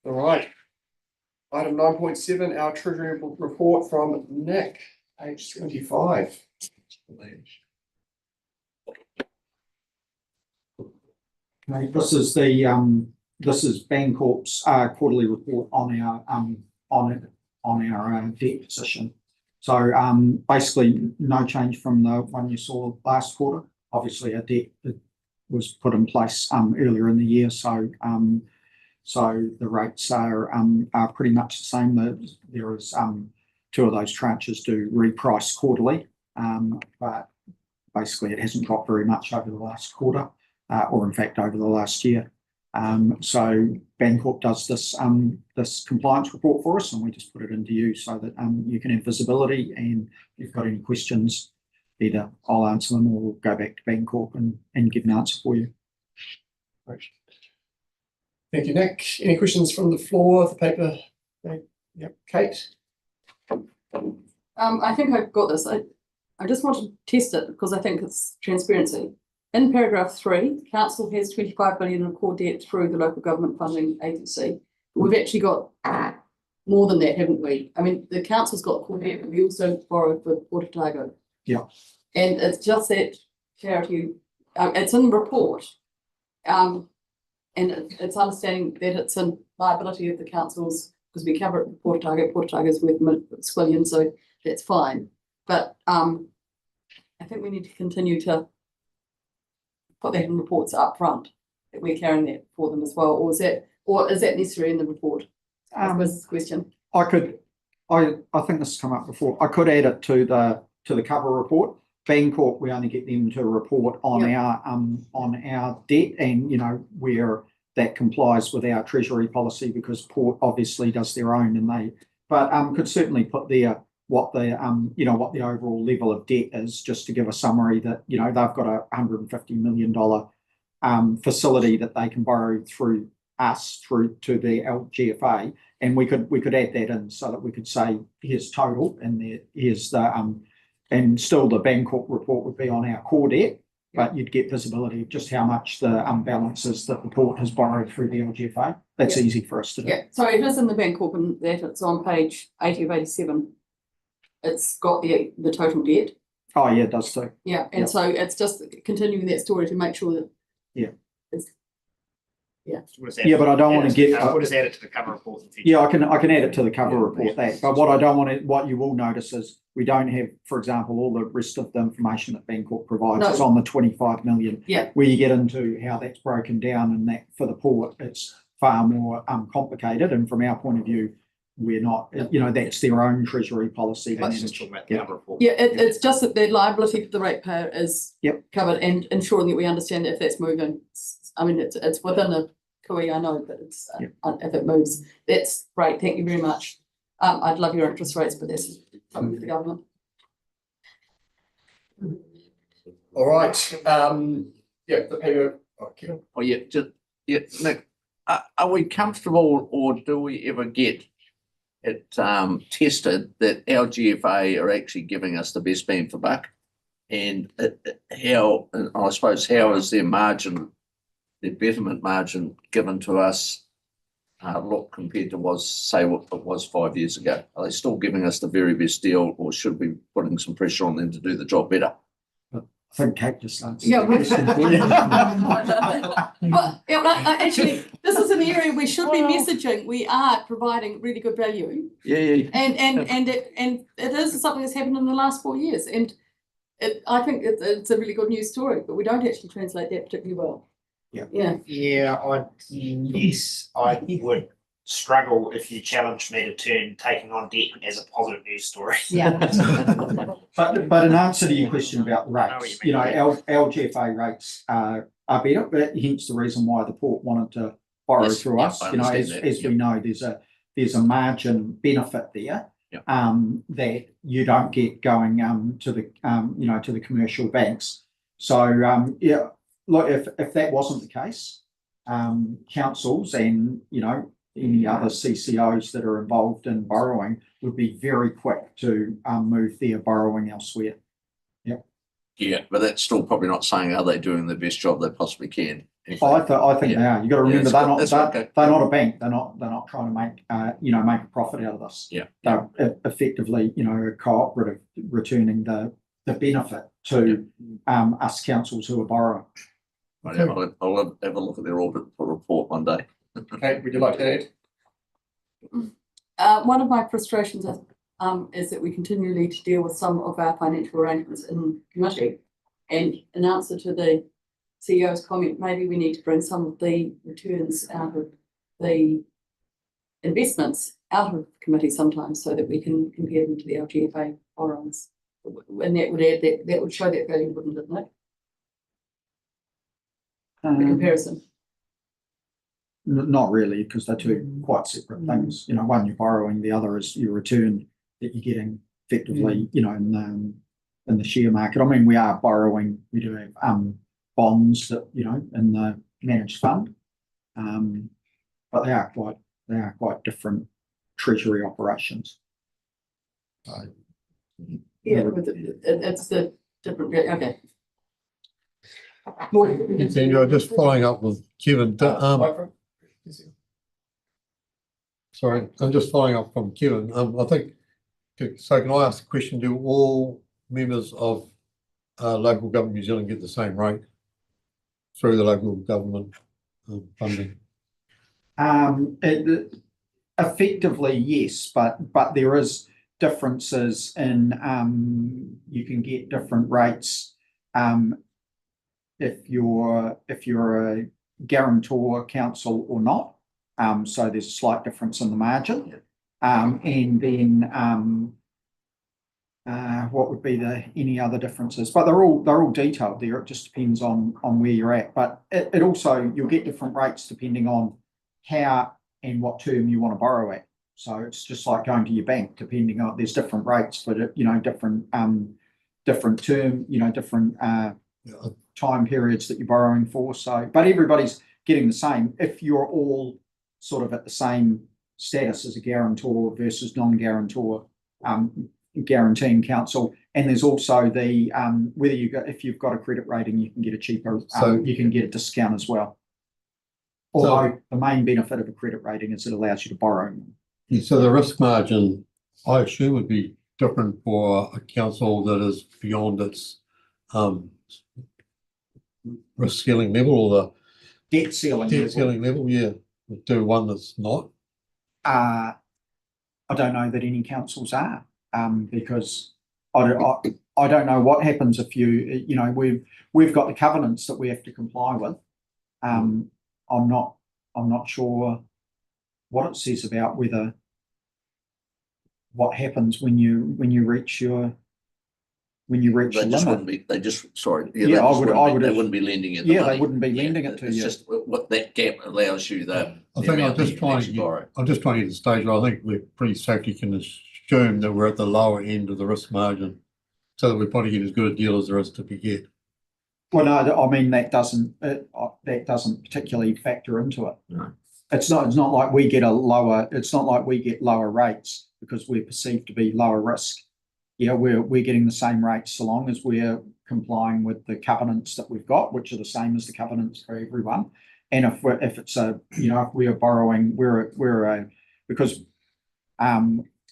All right. Item 9.7, our Treasury report from Nick, page 25. Okay, this is Bancorp's quarterly report on our debt position. So basically no change from the one you saw last quarter. Obviously our debt was put in place earlier in the year, so the rates are pretty much the same. There is two of those tranches do reprice quarterly, but basically it hasn't dropped very much over the last quarter, or in fact over the last year. So Bancorp does this compliance report for us, and we just put it into you so that you can have visibility, and if you've got any questions, either I'll answer them or we'll go back to Bancorp and give an answer for you. Right. Thank you, Nick. Any questions from the floor of the paper? Yep, Kate. I think I've got this. I just want to test it because I think it's transparency. In paragraph 3, council has 25 billion in core debt through the local government funding agency. We've actually got more than that, haven't we? I mean, the council's got core debt, but we also borrowed for Port Otago. Yeah. And it's just that clarity. It's in the report. And it's understanding that it's a liability of the councils because we cover it with Port Otago. Port Otago's worth $1 million, so that's fine. But I think we need to continue to put that in reports up front that we're carrying that for them as well, or is that necessary in the report? That's the question. I think this has come up before. I could add it to the cover report. Bancorp, we only get them to report on our debt, and where that complies with our treasury policy, because Port obviously does their own, and could certainly put there what the overall level of debt is, just to give a summary that they've got a $150 million facility that they can borrow through us through to the LGFA, and we could add that in so that we could say here's total, and here's the and still the Bancorp report would be on our core debt, but you'd get visibility of just how much the balances that the port has borrowed through the LGFA. That's easy for us to do. Yeah, so it is in the Bancorp, and that it's on page 80 of 87. It's got the total debt. Oh yeah, it does too. Yeah, and so it's just continuing that story to make sure that but I don't want to get. We'll just add it to the cover report in future. Yeah, I can add it to the cover report. But what I don't want to, what you will notice is we don't have, for example, all the rest of the information that Bancorp provides is on the 25 million. Yeah. Where you get into how that's broken down, and that for the port, it's far more complicated. And from our point of view, we're not, that's their own treasury policy. Let's just talk about the cover report. Yeah, it's just that the liability for the ratepayer is covered, and ensuring that we understand that if that's moving. I mean, it's within a COE, I know, but it's if it moves, that's great. Thank you very much. I'd love your interest rates, but that's up to the government. All right, yeah, the paper, okay. Oh, yeah, just, yeah, Nick, are we comfortable or do we ever get it tested that our GFA are actually giving us the best bang for buck? And how, and I suppose, how is their margin, their betterment margin given to us look compared to what it was 5 years ago? Are they still giving us the very best deal, or should we be putting some pressure on them to do the job better? I think Kate just answered. Yeah, the question for you. well, actually, this is an area we should be messaging. We are providing really good value. Yeah. And it is something that's happened in the last 4 years. And I think it's a really good news story, but we don't actually translate that particularly well. Yeah. Yeah, I would struggle if you challenged me to turn taking on debt as a positive news story. Yeah. But in answer to your question about I know what rates, you mean. our GFA rates are better, but hence the reason why the port wanted to borrow Yes, through yeah, us. I You know, understand as that, we know, there's a margin benefit there. Yep. That you don't get going to the commercial banks. So yeah, look, if that wasn't the case, councils and any other CCOs that are involved in borrowing would be very quick to move their borrowing elsewhere. Yeah, but that's still probably not saying are they doing the best job they possibly can. I think they are. You got to remember that's they're okay. not a bank. They're not trying to make make a profit out of this. Yeah. They're effectively a cooperative returning the benefit to us councils who are borrowing. Right, I'll have a look at their audit report one day. Okay, would you like to add? One of my frustrations is that we continue to deal with some of our financial arrangements in committee. And in answer to the CEO's comment, maybe we need to bring some of the returns out of the investments out of committee sometimes so that we can compare them to the LGFA borrowings. And that would add that would show that value, wouldn't it, Nick? The comparison. Not really, because they're two quite separate things. One you're borrowing, the other is your return that you're getting effectively, in the share market. I mean, we are borrowing. We do have bonds that in the managed fund, but they are quite different treasury operations. Yeah, it's the different. Okay. Andrew, just following up with Kevin. Sorry, I'm just following up from Kevin. I think, so can I ask the question, do all members of local government New Zealand get the same rate through the local government funding? Effectively, yes, but there is differences in you can get different rates if you're a guarantor council or not. So there's a slight difference in the margin. And then what would be any other differences? But they're all detailed there. It just depends on where you're at. But it also, you'll get different rates depending on how and what term you want to borrow at. So it's just like going to your bank, depending on, there's different rates for different term, different time periods that you're borrowing for. So, but everybody's getting the same if you're all sort of at the same status as a guarantor versus non-guarantor guaranteeing council. And there's also the if you've got a credit rating, you can get a cheaper, you can get a discount as well. Although the main benefit of a credit rating is it allows you to borrow. So the risk margin, I assume, would be different for a council that is beyond its risk ceiling level, or the debt ceiling level, yeah, to one that's not. I don't know that any councils are, because I don't know what happens if we've got the covenants that we have to comply with. I'm not sure what it says about what happens when you reach your when you reach They the just limit. wouldn't be, they just, sorry. Yeah, they I just would- wouldn't I be- would They have- wouldn't be lending it the Yeah, they money. wouldn't be Yeah, lending it to It's you. just what that gap allows you the I the think I'm amount that just you can trying to actually get, borrow. I'm just trying to get to the stage where I think we're pretty safely can assume that we're at the lower end of the risk margin. So that we probably get as good a deal as there is to be get. Well, no, I mean, that doesn't particularly factor into it. No. It's not like we get lower rates because we're perceived to be lower risk. Yeah, we're getting the same rates so long as we're complying with the covenants that we've got, which are the same as the covenants for everyone. And if we are borrowing, because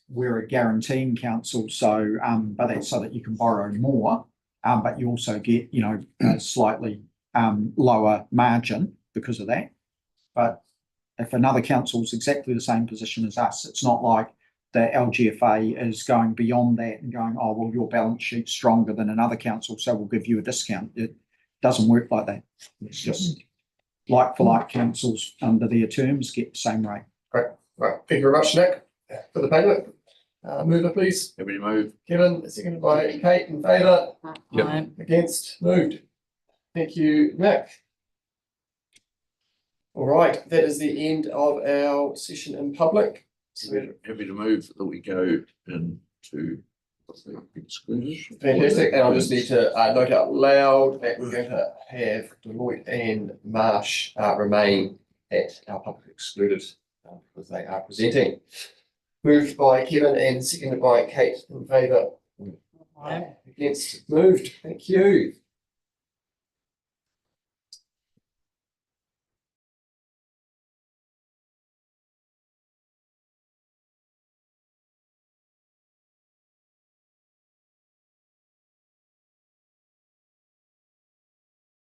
we're a guaranteeing council, so but that's so that you can borrow more, but you also get a slightly lower margin because of that. But if another council's exactly the same position as us, it's not like the LGFA is going beyond that and going, oh, well, your balance sheet's stronger than another council, so we'll give you a discount. It doesn't work like that. It's just like for like councils under their terms get the same rate. Great, right, thank you very much, Nick, for the payment. Mover, please. Everybody move. Kevin, seconded by Kate, in favour. Yep. Against, moved. Thank you, Nick. All right, that is the end of our session in public. So Happy to move that we go into. fantastic, and I just need to note out loud that we're going to have Deloitte and Marsh remain at our public excluded because they are presenting. Moved by Kevin and seconded by Kate, in favour. Against, moved, thank you.